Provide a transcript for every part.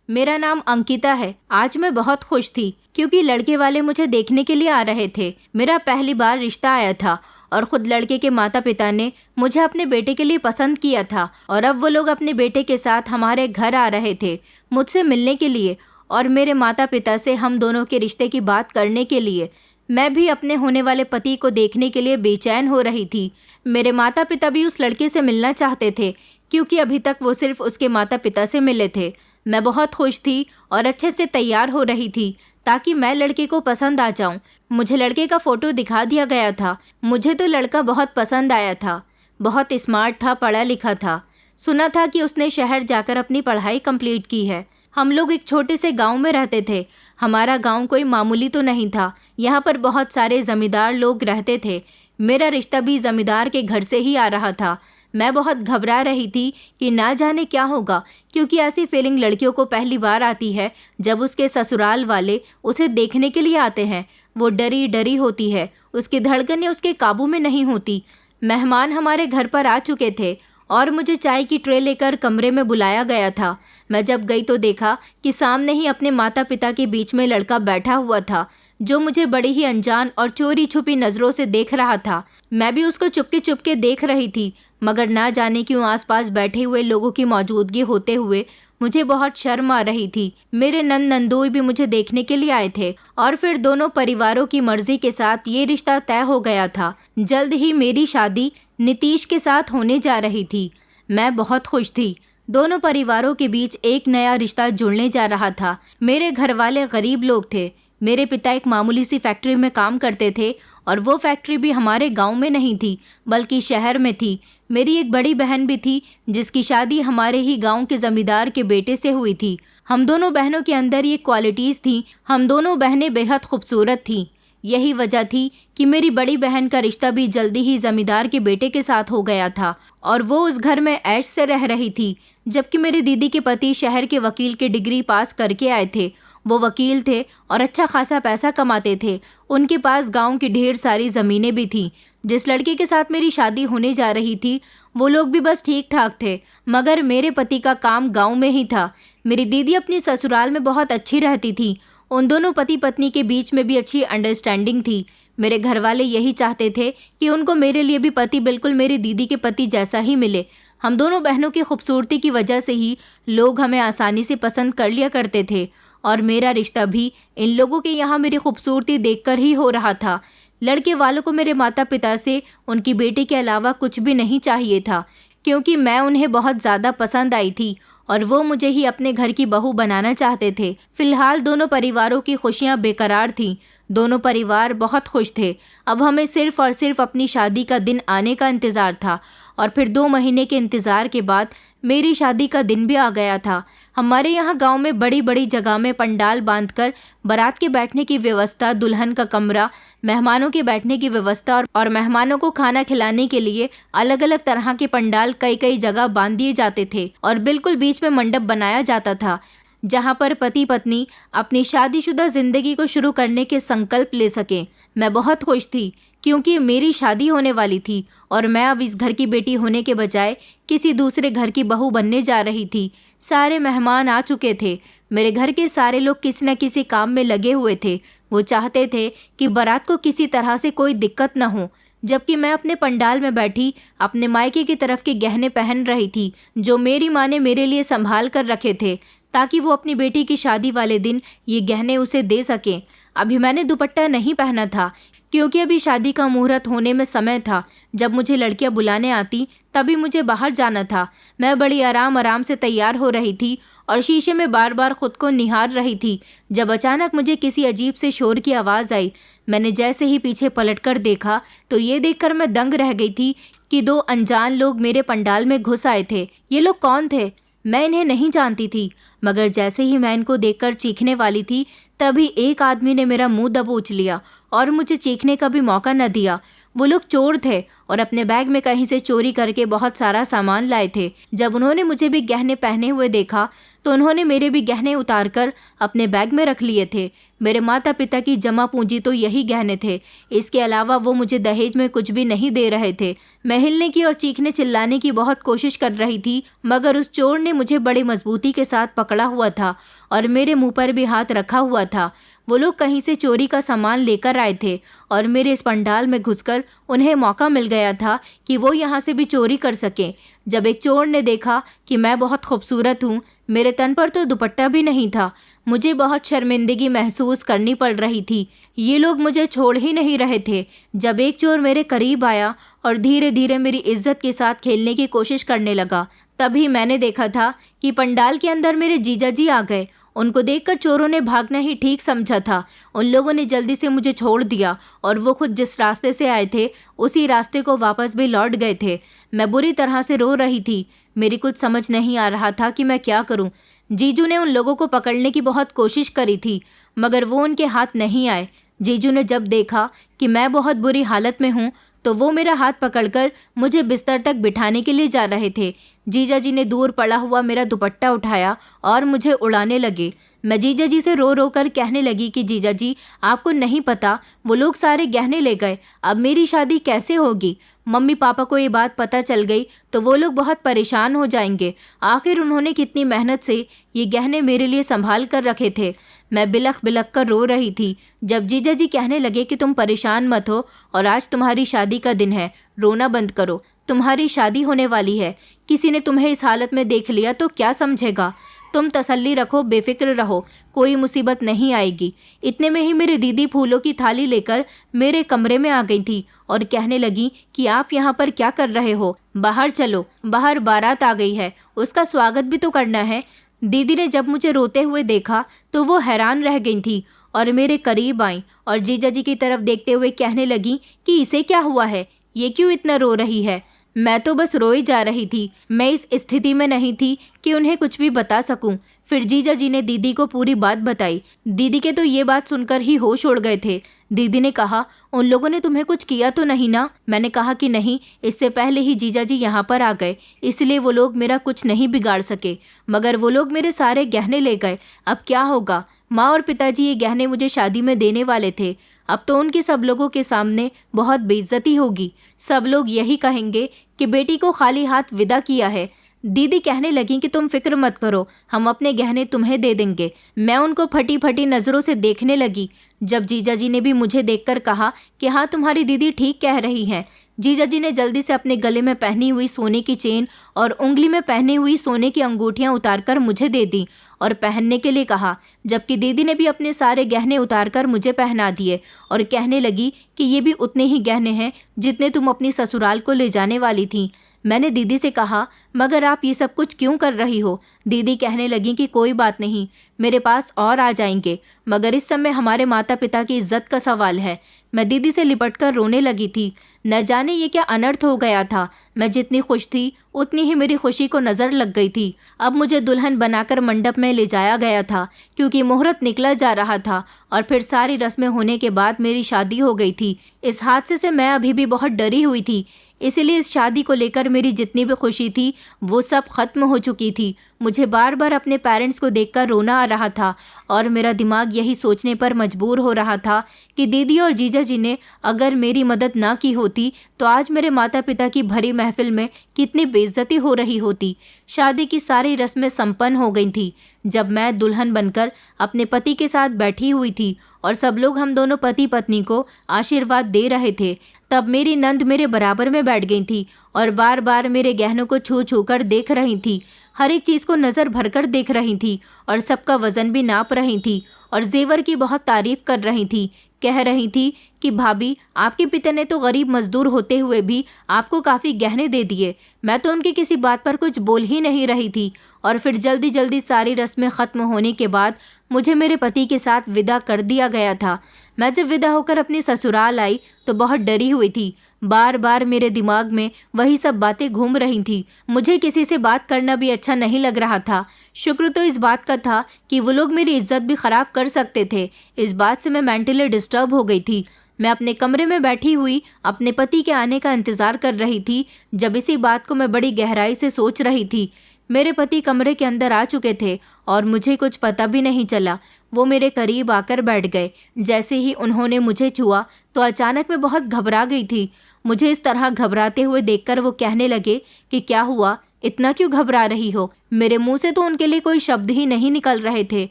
मेरा नाम अंकिता है। आज मैं बहुत खुश थी क्योंकि लड़के वाले मुझे देखने के लिए आ रहे थे। मेरा पहली बार रिश्ता आया था और खुद लड़के के माता पिता ने मुझे अपने बेटे के लिए पसंद किया था और अब वो लोग अपने बेटे के साथ हमारे घर आ रहे थे मुझसे मिलने के लिए और मेरे माता पिता से हम दोनों के रिश्ते की बात करने के लिए। मैं भी अपने होने वाले पति को देखने के लिए बेचैन हो रही थी। मेरे माता पिता भी उस लड़के से मिलना चाहते थे क्योंकि अभी तक वो सिर्फ उसके माता पिता से मिले थे। मैं बहुत खुश थी और अच्छे से तैयार हो रही थी ताकि मैं लड़के को पसंद आ जाऊं। मुझे लड़के का फ़ोटो दिखा दिया गया था। मुझे तो लड़का बहुत पसंद आया था। बहुत स्मार्ट था, पढ़ा लिखा था। सुना था कि उसने शहर जाकर अपनी पढ़ाई कंप्लीट की है। हम लोग एक छोटे से गांव में रहते थे। हमारा गांव कोई मामूली तो नहीं था। यहाँ पर बहुत सारे ज़मींदार लोग रहते थे। मेरा रिश्ता भी ज़मींदार के घर से ही आ रहा था। मैं बहुत घबरा रही थी कि ना जाने क्या होगा क्योंकि ऐसी फीलिंग लड़कियों को पहली बार आती है जब उसके ससुराल वाले उसे देखने के लिए आते हैं। वो डरी डरी होती है, उसकी धड़कनें उसके काबू में नहीं होती। मेहमान हमारे घर पर आ चुके थे और मुझे चाय की ट्रे लेकर कमरे में बुलाया गया था। मैं जब गई तो देखा कि सामने ही अपने माता पिता के बीच में लड़का बैठा हुआ था जो मुझे बड़ी ही अनजान और चोरी छुपी नज़रों से देख रहा था। मैं भी उसको चुपके चुपके देख रही थी मगर ना जाने क्यों आसपास बैठे हुए लोगों की मौजूदगी होते हुए मुझे बहुत शर्म आ रही थी। मेरे नंदोई भी मुझे देखने के लिए आए थे और फिर दोनों परिवारों की मर्जी के साथ ये रिश्ता तय हो गया था। जल्द ही मेरी शादी नीतीश के साथ होने जा रही थी। मैं बहुत खुश थी। दोनों परिवारों के बीच एक नया रिश्ता जुड़ने जा रहा था। मेरे घर वाले गरीब लोग थे। मेरे पिता एक मामूली सी फैक्ट्री में काम करते थे और वो फैक्ट्री भी हमारे गांव में नहीं थी बल्कि शहर में थी। मेरी एक बड़ी बहन भी थी जिसकी शादी हमारे ही गांव के जमींदार के बेटे से हुई थी। हम दोनों बहनों के अंदर ये क्वालिटीज़ थी। हम दोनों बहनें बेहद खूबसूरत थीं। यही वजह थी कि मेरी बड़ी बहन का रिश्ता भी जल्दी ही जमींदार के बेटे के साथ हो गया था और वो उस घर में ऐश से रह रही थी। जबकि मेरी दीदी के पति शहर के वकील की डिग्री पास करके आए थे। वो वकील थे और अच्छा खासा पैसा कमाते थे। उनके पास गांव की ढेर सारी ज़मीनें भी थीं। जिस लड़के के साथ मेरी शादी होने जा रही थी वो लोग भी बस ठीक ठाक थे मगर मेरे पति का काम गांव में ही था। मेरी दीदी अपनी ससुराल में बहुत अच्छी रहती थी। उन दोनों पति पत्नी के बीच में भी अच्छी अंडरस्टैंडिंग थी। मेरे घर वाले यही चाहते थे कि उनको मेरे लिए भी पति बिल्कुल मेरी दीदी के पति जैसा ही मिले। हम दोनों बहनों की खूबसूरती की वजह से ही लोग हमें आसानी से पसंद कर लिया करते थे और मेरा रिश्ता भी इन लोगों के यहाँ मेरी खूबसूरती देखकर ही हो रहा था। लड़के वालों को मेरे माता पिता से उनकी बेटी के अलावा कुछ भी नहीं चाहिए था क्योंकि मैं उन्हें बहुत ज़्यादा पसंद आई थी और वो मुझे ही अपने घर की बहू बनाना चाहते थे। फिलहाल दोनों परिवारों की खुशियाँ बेकरार थीं। दोनों परिवार बहुत खुश थे। अब हमें सिर्फ और सिर्फ अपनी शादी का दिन आने का इंतज़ार था और फिर 2 महीने के इंतज़ार के बाद मेरी शादी का दिन भी आ गया था। हमारे यहाँ गांव में बड़ी बड़ी जगह में पंडाल बांधकर बारात के बैठने की व्यवस्था, दुल्हन का कमरा, मेहमानों के बैठने की व्यवस्था और मेहमानों को खाना खिलाने के लिए अलग अलग तरह के पंडाल कई कई जगह बांध दिए जाते थे और बिल्कुल बीच में मंडप बनाया जाता था जहाँ पर पति पत्नी अपनी शादीशुदा जिंदगी को शुरू करने के संकल्प ले सकें। मैं बहुत खुश थी क्योंकि मेरी शादी होने वाली थी और मैं अब इस घर की बेटी होने के बजाय किसी दूसरे घर की बहू बनने जा रही थी। सारे मेहमान आ चुके थे। मेरे घर के सारे लोग किसी न किसी काम में लगे हुए थे। वो चाहते थे कि बारात को किसी तरह से कोई दिक्कत न हो। जबकि मैं अपने पंडाल में बैठी अपने मायके की तरफ के गहने पहन रही थी जो मेरी माँ ने मेरे लिए संभाल कर रखे थे ताकि वो अपनी बेटी की शादी वाले दिन ये गहने उसे दे सकें। अभी मैंने दुपट्टा नहीं पहना था क्योंकि अभी शादी का मुहूर्त होने में समय था। जब मुझे लड़कियां बुलाने आती तभी मुझे बाहर जाना था। मैं बड़ी आराम से तैयार हो रही थी और शीशे में बार बार खुद को निहार रही थी जब अचानक मुझे किसी अजीब से शोर की आवाज़ आई। मैंने जैसे ही पीछे पलटकर देखा तो ये देखकर मैं दंग रह गई थी कि 2 अनजान लोग मेरे पंडाल में घुस आए थे। ये लोग कौन थे? मैं इन्हें नहीं जानती थी मगर जैसे ही मैं इनको देखकर चीखने वाली थी तभी एक आदमी ने मेरा मुंह दबोच लिया और मुझे चीखने का भी मौका न दिया। वो लोग चोर थे और अपने बैग में कहीं से चोरी करके बहुत सारा सामान लाए थे। जब उन्होंने मुझे भी गहने पहने हुए देखा तो उन्होंने मेरे भी गहने उतार कर अपने बैग में रख लिए थे। मेरे माता पिता की जमा पूंजी तो यही गहने थे। इसके अलावा वो मुझे दहेज में कुछ भी नहीं दे रहे थे। मैं हिलने की और चीखने चिल्लाने की बहुत कोशिश कर रही थी, मगर उस चोर ने मुझे बड़ी मजबूती के साथ पकड़ा हुआ था और मेरे मुंह पर भी हाथ रखा हुआ था। वो लोग कहीं से चोरी का सामान लेकर आए थे और मेरे इस पंडाल में घुसकर उन्हें मौका मिल गया था कि वो यहाँ से भी चोरी कर सकें। जब एक चोर ने देखा कि मैं बहुत खूबसूरत हूँ, मेरे तन पर तो दुपट्टा भी नहीं था, मुझे बहुत शर्मिंदगी महसूस करनी पड़ रही थी। ये लोग मुझे छोड़ ही नहीं रहे थे। जब एक चोर मेरे करीब आया और धीरे धीरे मेरी इज्जत के साथ खेलने की कोशिश करने लगा, तभी मैंने देखा था कि पंडाल के अंदर मेरे जीजा जी आ गए। उनको देखकर चोरों ने भागना ही ठीक समझा था। उन लोगों ने जल्दी से मुझे छोड़ दिया और वो खुद जिस रास्ते से आए थे उसी रास्ते को वापस भी लौट गए थे। मैं बुरी तरह से रो रही थी। मेरी कुछ समझ नहीं आ रहा था कि मैं क्या करूं। जीजू ने उन लोगों को पकड़ने की बहुत कोशिश करी थी, मगर वो उनके हाथ नहीं आए। जीजू ने जब देखा कि मैं बहुत बुरी हालत में हूँ तो वो मेरा हाथ पकड़कर मुझे बिस्तर तक बिठाने के लिए जा रहे थे। जीजा जी ने दूर पड़ा हुआ मेरा दुपट्टा उठाया और मुझे उड़ाने लगे। मैं जीजा जी से रो रो कर कहने लगी कि जीजा जी, आपको नहीं पता, वो लोग सारे गहने ले गए, अब मेरी शादी कैसे होगी। मम्मी पापा को ये बात पता चल गई तो वो लोग बहुत परेशान हो जाएंगे। आखिर उन्होंने कितनी मेहनत से ये गहने मेरे लिए संभाल कर रखे थे। मैं बिलख बिलख कर रो रही थी। जब जीजा जी कहने लगे कि तुम परेशान मत हो और आज तुम्हारी शादी का दिन है, रोना बंद करो, तुम्हारी शादी होने वाली है। किसी ने तुम्हें इस हालत में देख लिया तो क्या समझेगा। तुम तसल्ली रखो, बेफिक्र रहो, कोई मुसीबत नहीं आएगी। इतने में ही मेरी दीदी फूलों की थाली लेकर मेरे कमरे में आ गई थी और कहने लगी कि आप यहाँ पर क्या कर रहे हो, बाहर चलो, बाहर बारात आ गई है, उसका स्वागत भी तो करना है। दीदी ने जब मुझे रोते हुए देखा तो वो हैरान रह गई थी और मेरे करीब आई और जीजा जी की तरफ देखते हुए कहने लगी कि इसे क्या हुआ है, ये क्यों इतना रो रही है। मैं तो बस रोई जा रही थी। मैं इस स्थिति में नहीं थी कि उन्हें कुछ भी बता सकूं। फिर जीजा जी ने दीदी को पूरी बात बताई। दीदी के तो ये बात सुनकर ही होश उड़ गए थे। दीदी ने कहा, उन लोगों ने तुम्हें कुछ किया तो नहीं ना। मैंने कहा कि नहीं, इससे पहले ही जीजा जी यहाँ पर आ गए, इसलिए वो लोग मेरा कुछ नहीं बिगाड़ सके, मगर वो लोग मेरे सारे गहने ले गए। अब क्या होगा। माँ और पिताजी ये गहने मुझे शादी में देने वाले थे। अब तो उनकी सब लोगों के सामने बहुत बेइज्जती होगी। सब लोग यही कहेंगे कि बेटी को खाली हाथ विदा किया है। दीदी कहने लगी कि तुम फिक्र मत करो, हम अपने गहने तुम्हें दे देंगे। मैं उनको फटी फटी नज़रों से देखने लगी। जब जीजा जी ने भी मुझे देखकर कहा कि हाँ, तुम्हारी दीदी ठीक कह रही हैं। जीजा जी ने जल्दी से अपने गले में पहनी हुई सोने की चेन और उंगली में पहनी हुई सोने की अंगूठियां उतारकर मुझे दे दी और पहनने के लिए कहा, जबकि दीदी ने भी अपने सारे गहने उतारकर मुझे पहना दिए और कहने लगी कि ये भी उतने ही गहने हैं जितने तुम अपनी ससुराल को ले जाने वाली थी। मैंने दीदी से कहा, मगर आप ये सब कुछ क्यों कर रही हो। दीदी कहने लगी कि कोई बात नहीं, मेरे पास और आ जाएंगे, मगर इस समय हमारे माता पिता की इज्जत का सवाल है। मैं दीदी से लिपटकर रोने लगी थी। न जाने ये क्या अनर्थ हो गया था। मैं जितनी खुश थी उतनी ही मेरी खुशी को नज़र लग गई थी। अब मुझे दुल्हन बनाकर मंडप में ले जाया गया था, क्योंकि मुहूर्त निकला जा रहा था और फिर सारी रस्में होने के बाद मेरी शादी हो गई थी। इस हादसे से मैं अभी भी बहुत डरी हुई थी, इसलिए इस शादी को लेकर मेरी जितनी भी खुशी थी वो सब खत्म हो चुकी थी। मुझे बार बार अपने पेरेंट्स को देखकर रोना आ रहा था और मेरा दिमाग यही सोचने पर मजबूर हो रहा था कि दीदी और जीजा जी ने अगर मेरी मदद ना की होती तो आज मेरे माता पिता की भरी महफिल में कितनी बेइज्जती हो रही होती। शादी की सारी रस्में संपन्न हो गई थी। जब मैं दुल्हन बनकर अपने पति के साथ बैठी हुई थी और सब लोग हम दोनों पति पत्नी को आशीर्वाद दे रहे थे, तब मेरी नंद मेरे बराबर में बैठ गई थी और बार बार मेरे गहनों को छू छू कर देख रही थी। हर एक चीज़ को नज़र भरकर देख रही थी और सबका वज़न भी नाप रही थी और जेवर की बहुत तारीफ कर रही थी। कह रही थी कि भाभी, आपके पिता ने तो गरीब मजदूर होते हुए भी आपको काफ़ी गहने दे दिए। मैं तो उनकी किसी बात पर कुछ बोल ही नहीं रही थी। और फिर जल्दी जल्दी सारी रस्में ख़त्म होने के बाद मुझे मेरे पति के साथ विदा कर दिया गया था। मैं जब विदा होकर अपनी ससुराल आई तो बहुत डरी हुई थी। बार बार मेरे दिमाग में वही सब बातें घूम रही थी। मुझे किसी से बात करना भी अच्छा नहीं लग रहा था। शुक्र तो इस बात का था कि वो लोग मेरी इज्जत भी ख़राब कर सकते थे। इस बात से मैं मेंटली डिस्टर्ब हो गई थी। मैं अपने कमरे में बैठी हुई अपने पति के आने का इंतजार कर रही थी। जब इसी बात को मैं बड़ी गहराई से सोच रही थी, मेरे पति कमरे के अंदर आ चुके थे और मुझे कुछ पता भी नहीं चला। वो मेरे करीब आकर बैठ गए। जैसे ही उन्होंने मुझे छुआ तो अचानक मैं बहुत घबरा गई थी। मुझे इस तरह घबराते हुए देखकर वो कहने लगे कि क्या हुआ, इतना क्यों घबरा रही हो। मेरे मुंह से तो उनके लिए कोई शब्द ही नहीं निकल रहे थे,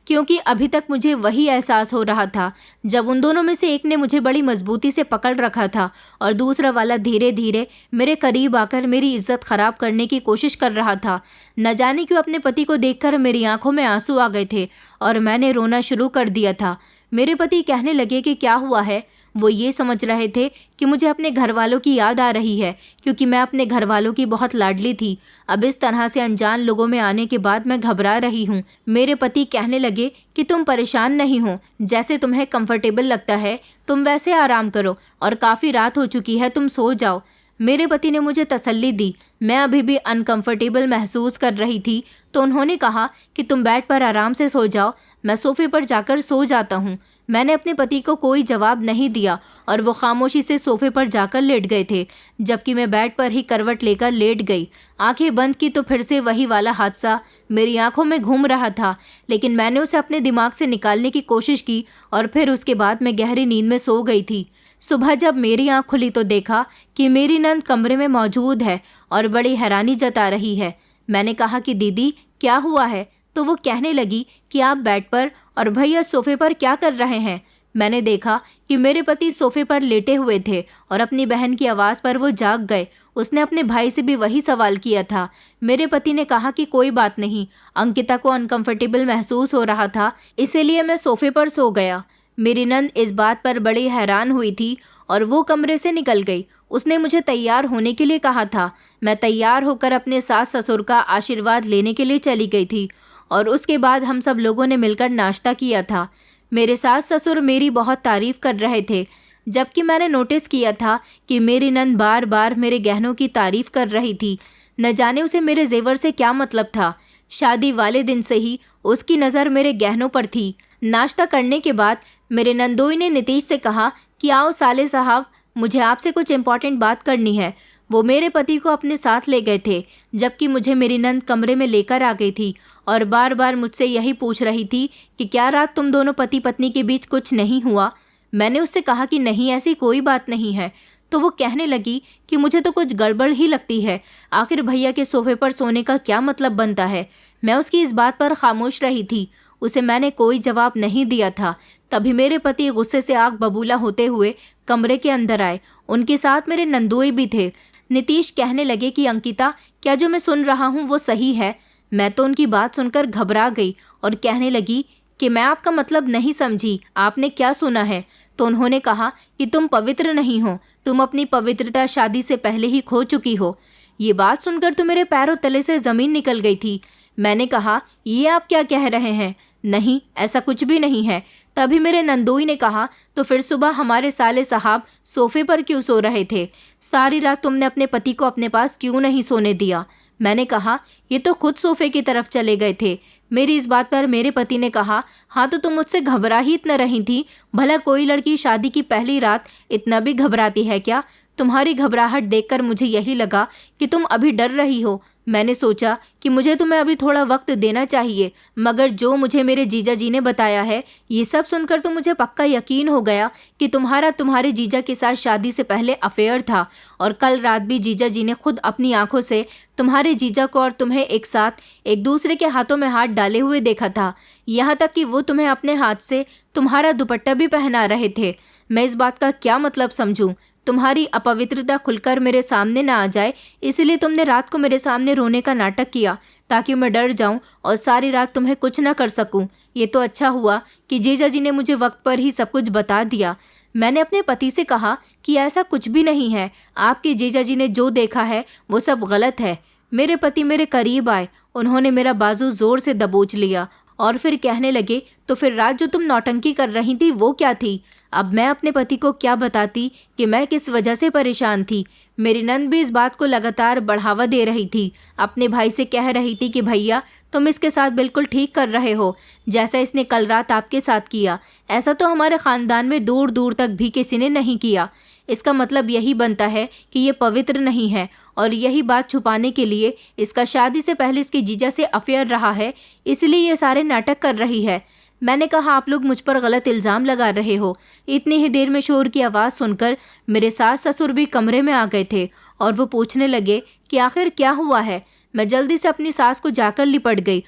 क्योंकि अभी तक मुझे वही एहसास हो रहा था जब उन दोनों में से एक ने मुझे बड़ी मजबूती से पकड़ रखा था और दूसरा वाला धीरे धीरे मेरे करीब आकर मेरी इज्जत खराब करने की कोशिश कर रहा था। न जाने क्यों अपने पति को देखकर मेरी आंखों में आंसू आ गए थे और मैंने रोना शुरू कर दिया था। मेरे पति कहने लगे कि क्या हुआ है। वो ये समझ रहे थे कि मुझे अपने घर वालों की याद आ रही है, क्योंकि मैं अपने घर वालों की बहुत लाडली थी। अब इस तरह से अनजान लोगों में आने के बाद मैं घबरा रही हूँ। मेरे पति कहने लगे कि तुम परेशान नहीं हो, जैसे तुम्हें कंफर्टेबल लगता है तुम वैसे आराम करो और काफ़ी रात हो चुकी है, तुम सो जाओ। मेरे पति ने मुझे तसल्ली दी। मैं अभी भी अनकंफर्टेबल महसूस कर रही थी तो उन्होंने कहा कि तुम बेड पर आराम से सो जाओ, मैं सोफे पर जाकर सो जाता हूँ। मैंने अपने पति को कोई जवाब नहीं दिया और वो खामोशी से सोफे पर जाकर लेट गए थे, जबकि मैं बेड पर ही करवट लेकर लेट गई। आंखें बंद की तो फिर से वही वाला हादसा मेरी आंखों में घूम रहा था, लेकिन मैंने उसे अपने दिमाग से निकालने की कोशिश की और फिर उसके बाद मैं गहरी नींद में सो गई थी। सुबह जब मेरी आंख खुली तो देखा कि मेरी नंद कमरे में मौजूद है और बड़ी हैरानी जता रही है। मैंने कहा कि दीदी क्या हुआ है, तो वो कहने लगी कि आप बेड पर और भैया सोफे पर क्या कर रहे हैं। मैंने देखा कि मेरे पति सोफे पर लेटे हुए थे और अपनी बहन की आवाज़ पर वो जाग गए। उसने अपने भाई से भी वही सवाल किया था। मेरे पति ने कहा कि कोई बात नहीं, अंकिता को अनकंफर्टेबल महसूस हो रहा था, इसीलिए मैं सोफे पर सो गया। मेरी नंद इस बात पर बड़ी हैरान हुई थी और वो कमरे से निकल गई। उसने मुझे तैयार होने के लिए कहा था। मैं तैयार होकर अपने सास ससुर का आशीर्वाद लेने के लिए चली गई थी और उसके बाद हम सब लोगों ने मिलकर नाश्ता किया था। मेरे सास ससुर मेरी बहुत तारीफ कर रहे थे, जबकि मैंने नोटिस किया था कि मेरी नंद बार बार मेरे गहनों की तारीफ कर रही थी। न जाने उसे मेरे जेवर से क्या मतलब था। शादी वाले दिन से ही उसकी नज़र मेरे गहनों पर थी। नाश्ता करने के बाद मेरे नंदोई ने नीतीश से कहा कि आओ साले साहब, मुझे आपसे कुछ इम्पॉर्टेंट बात करनी है। वो मेरे पति को अपने साथ ले गए थे, जबकि मुझे मेरी नंद कमरे में लेकर आ गई थी और बार बार मुझसे यही पूछ रही थी कि क्या रात तुम दोनों पति पत्नी के बीच कुछ नहीं हुआ। मैंने उससे कहा कि नहीं, ऐसी कोई बात नहीं है। तो वो कहने लगी कि मुझे तो कुछ गड़बड़ ही लगती है, आखिर भैया के सोफे पर सोने का क्या मतलब बनता है। मैं उसकी इस बात पर खामोश रही थी, उसे मैंने कोई जवाब नहीं दिया था। तभी मेरे पति गुस्से से आग बबूला होते हुए कमरे के अंदर आए। उनके साथ मेरे नंदोई भी थे। नीतीश कहने लगे कि अंकिता, क्या जो मैं सुन रहा हूँ वो सही है। मैं तो उनकी बात सुनकर घबरा गई और कहने लगी कि मैं आपका मतलब नहीं समझी, आपने क्या सुना है। तो उन्होंने कहा कि तुम पवित्र नहीं हो, तुम अपनी पवित्रता शादी से पहले ही खो चुकी हो। ये बात सुनकर तो मेरे पैरों तले से ज़मीन निकल गई थी। मैंने कहा, ये आप क्या कह रहे हैं? नहीं, ऐसा कुछ भी नहीं है। तभी मेरे नंदोई ने कहा, तो फिर सुबह हमारे साले साहब सोफे पर क्यों सो रहे थे? सारी रात तुमने अपने पति को अपने पास क्यों नहीं सोने दिया? मैंने कहा, ये तो खुद सोफे की तरफ चले गए थे। मेरी इस बात पर मेरे पति ने कहा, हाँ तो तुम मुझसे घबरा ही इतना रही थी। भला कोई लड़की शादी की पहली रात इतना भी घबराती है क्या? तुम्हारी घबराहट देखकर मुझे यही लगा कि तुम अभी डर रही हो। मैंने सोचा कि मुझे तुम्हें अभी थोड़ा वक्त देना चाहिए, मगर जो मुझे मेरे जीजा जी ने बताया है, ये सब सुनकर तो मुझे पक्का यकीन हो गया कि तुम्हारे जीजा के साथ शादी से पहले अफेयर था। और कल रात भी जीजा जी ने खुद अपनी आंखों से तुम्हारे जीजा को और तुम्हें एक साथ एक दूसरे के हाथों में हाथ डाले हुए देखा था। यहाँ तक कि वो तुम्हें अपने हाथ से तुम्हारा दुपट्टा भी पहना रहे थे। मैं इस बात का क्या मतलब समझूं? तुम्हारी अपवित्रता खुलकर मेरे सामने ना आ जाए, इसलिए तुमने रात को मेरे सामने रोने का नाटक किया ताकि मैं डर जाऊं और सारी रात तुम्हें कुछ ना कर सकूं। ये तो अच्छा हुआ कि जीजा जी ने मुझे वक्त पर ही सब कुछ बता दिया। मैंने अपने पति से कहा कि ऐसा कुछ भी नहीं है, आपके जीजा जी ने जो देखा है वो सब गलत है। मेरे पति मेरे करीब आए, उन्होंने मेरा बाजू जोर से दबोच लिया और फिर कहने लगे, तो फिर रात जो तुम नौटंकी कर रही थी वो क्या थी? अब मैं अपने पति को क्या बताती कि मैं किस वजह से परेशान थी। मेरी नंद भी इस बात को लगातार बढ़ावा दे रही थी। अपने भाई से कह रही थी कि भैया तुम इसके साथ बिल्कुल ठीक कर रहे हो, जैसा इसने कल रात आपके साथ किया। ऐसा तो हमारे ख़ानदान में दूर दूर तक भी किसी ने नहीं किया। इसका मतलब यही बनता है कि ये पवित्र नहीं है, और यही बात छुपाने के लिए इसका शादी से पहले इसके जीजा से अफेयर रहा है, इसलिए ये सारे नाटक कर रही है। मैंने कहा, आप लोग मुझ पर गलत इल्ज़ाम लगा रहे हो। इतनी ही देर में शोर की आवाज़ सुनकर मेरे सास ससुर भी कमरे में आ गए थे और वो पूछने लगे कि आखिर क्या हुआ है। मैं जल्दी से अपनी सास को जाकर लिपट गई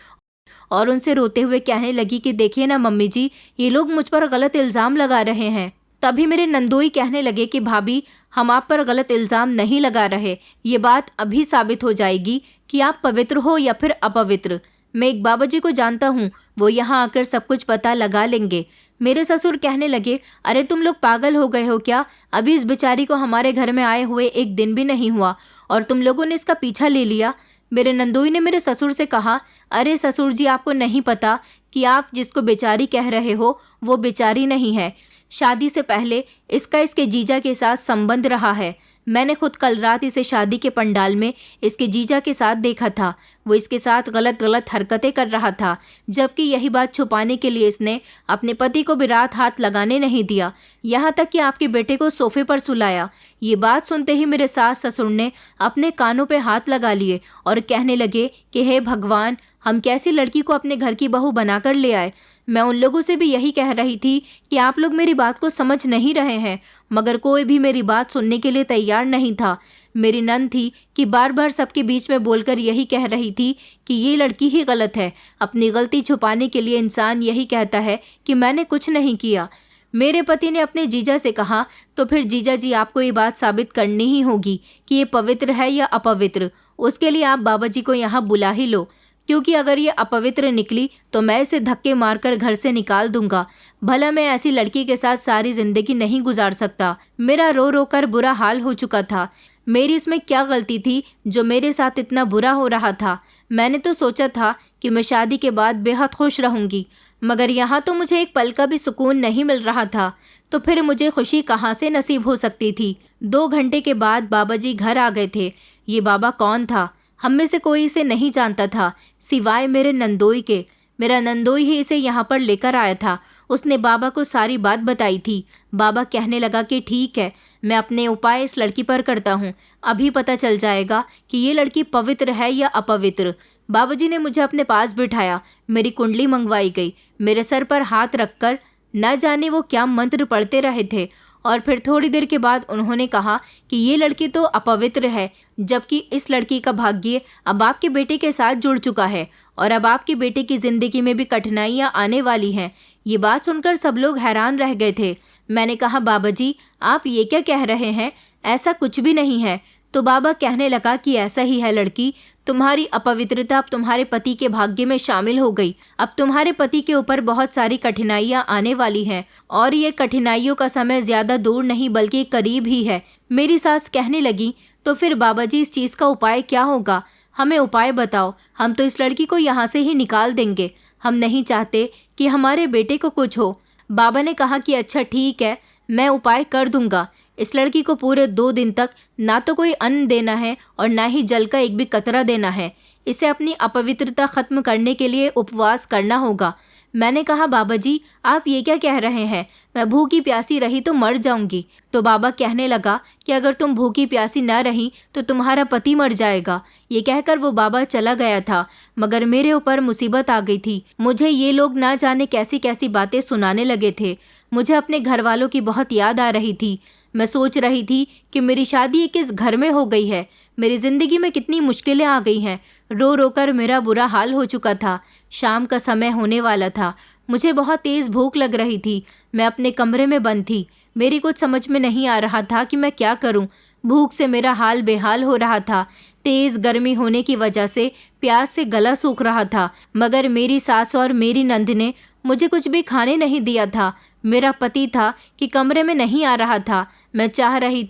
और उनसे रोते हुए कहने लगी कि देखिए ना मम्मी जी, ये लोग मुझ पर गलत इल्ज़ाम लगा रहे हैं। तभी मेरे नंदोई कहने लगे कि भाभी, हम आप पर गलत इल्ज़ाम नहीं लगा रहे, ये बात अभी साबित हो जाएगी कि आप पवित्र हो या फिर अपवित्र। मैं एक बाबा जी को जानता हूँ, वो यहाँ आकर सब कुछ पता लगा लेंगे। मेरे ससुर कहने लगे, अरे तुम लोग पागल हो गए हो क्या? अभी इस बेचारी को हमारे घर में आए हुए एक दिन भी नहीं हुआ और तुम लोगों ने इसका पीछा ले लिया। मेरे नंदोई ने मेरे ससुर से कहा, अरे ससुर जी, आपको नहीं पता कि आप जिसको बेचारी कह रहे हो वो बेचारी नहीं है। शादी से पहले इसका इसके जीजा के साथ संबंध रहा है। मैंने खुद कल रात इसे शादी के पंडाल में इसके जीजा के साथ देखा था। वो इसके साथ गलत गलत हरकतें कर रहा था, जबकि यही बात छुपाने के लिए इसने अपने पति को भी रात हाथ लगाने नहीं दिया, यहाँ तक कि आपके बेटे को सोफे पर सुलाया। ये बात सुनते ही मेरे सास ससुर ने अपने कानों पे हाथ लगा लिए और कहने लगे कि हे भगवान, हम कैसी लड़की को अपने घर की बहू बनाकर ले आए। मैं उन लोगों से भी यही कह रही थी कि आप लोग मेरी बात को समझ नहीं रहे हैं, मगर कोई भी मेरी बात सुनने के लिए तैयार नहीं था। मेरी नंद थी कि बार बार सबके बीच में बोलकर यही कह रही थी कि ये लड़की ही गलत है। अपनी गलती छुपाने के लिए इंसान यही कहता है कि मैंने कुछ नहीं किया। मेरे पति ने अपने जीजा से कहा, तो फिर जीजा जी, आपको ये बात साबित करनी ही होगी कि ये पवित्र है या अपवित्र। उसके लिए आप बाबा जी को यहाँ बुला ही लो, क्योंकि अगर ये अपवित्र निकली तो मैं इसे धक्के मारकर घर से निकाल दूंगा। भला मैं ऐसी लड़की के साथ सारी जिंदगी नहीं गुजार सकता। मेरा रो रो कर बुरा हाल हो चुका था। मेरी इसमें क्या गलती थी जो मेरे साथ इतना बुरा हो रहा था? मैंने तो सोचा था कि मैं शादी के बाद बेहद खुश रहूंगी, मगर यहाँ तो मुझे एक पल का भी सुकून नहीं मिल रहा था। तो फिर मुझे खुशी कहाँ से नसीब हो सकती थी? 2 घंटे के बाद बाबा जी घर आ गए थे। ये बाबा कौन था? हम में से कोई इसे नहीं जानता था सिवाय मेरे नंदोई के। मेरा नंदोई ही इसे यहाँ पर लेकर आया था। उसने बाबा को सारी बात बताई थी। बाबा कहने लगा कि ठीक है, मैं अपने उपाय इस लड़की पर करता हूँ। अभी पता चल जाएगा कि ये लड़की पवित्र है या अपवित्र। बाबूजी ने मुझे अपने पास बिठाया। मेरी कुंडली मंगवाई गई। मेरे सर पर हाथ रखकर न जाने वो क्या मंत्र पढ़ते रहे थे, और फिर थोड़ी देर के बाद उन्होंने कहा कि ये लड़की तो अपवित्र है, जबकि इस लड़की का भाग्य अब आपके बेटे के साथ जुड़ चुका है और अब आपके बेटे की ज़िंदगी में भी कठिनाइयाँ आने वाली हैं। ये बात सुनकर सब लोग हैरान रह गए थे। मैंने कहा, बाबा जी, आप ये क्या कह रहे हैं? ऐसा कुछ भी नहीं है। तो बाबा कहने लगा कि ऐसा ही है लड़की, तुम्हारी अपवित्रता अब तुम्हारे पति के भाग्य में शामिल हो गई। अब तुम्हारे पति के ऊपर बहुत सारी कठिनाइयाँ आने वाली हैं, और ये कठिनाइयों का समय ज़्यादा दूर नहीं बल्कि करीब ही है। मेरी सास कहने लगी, तो फिर बाबा जी, इस चीज़ का उपाय क्या होगा? हमें उपाय बताओ। हम तो इस लड़की को यहाँ से ही निकाल देंगे। हम नहीं चाहते कि हमारे बेटे को कुछ हो। बाबा ने कहा कि अच्छा ठीक है, मैं उपाय कर दूंगा। इस लड़की को पूरे 2 दिन तक ना तो कोई अन्न देना है और ना ही जल का एक भी कतरा देना है। इसे अपनी अपवित्रता खत्म करने के लिए उपवास करना होगा। मैंने कहा, बाबा जी, आप ये क्या कह रहे हैं? मैं भूखी प्यासी रही तो मर जाऊंगी। तो बाबा कहने लगा कि अगर तुम भूखी प्यासी न रही तो तुम्हारा पति मर जाएगा। ये कहकर वो बाबा चला गया था, मगर मेरे ऊपर मुसीबत आ गई थी। मुझे ये लोग ना जाने कैसी कैसी बातें सुनाने लगे थे। मुझे अपने घर वालों की बहुत याद आ रही थी। मैं सोच रही थी कि मेरी शादी किस घर में हो गई है। मेरी ज़िंदगी में कितनी मुश्किलें आ गई हैं। रो रो कर मेरा बुरा हाल हो चुका था। शाम का समय होने वाला था। मुझे बहुत तेज़ भूख लग रही थी। मैं अपने कमरे में बंद थी। मेरी कुछ समझ में नहीं आ रहा था कि मैं क्या करूं। भूख से मेरा हाल बेहाल हो रहा था। तेज़ गर्मी होने की वजह से प्यास से गला सूख रहा था, मगर मेरी सास और मेरी नंद ने मुझे कुछ भी खाने नहीं दिया था। मेरा पति था कि कमरे में नहीं आ रहा था। मैं चाह रही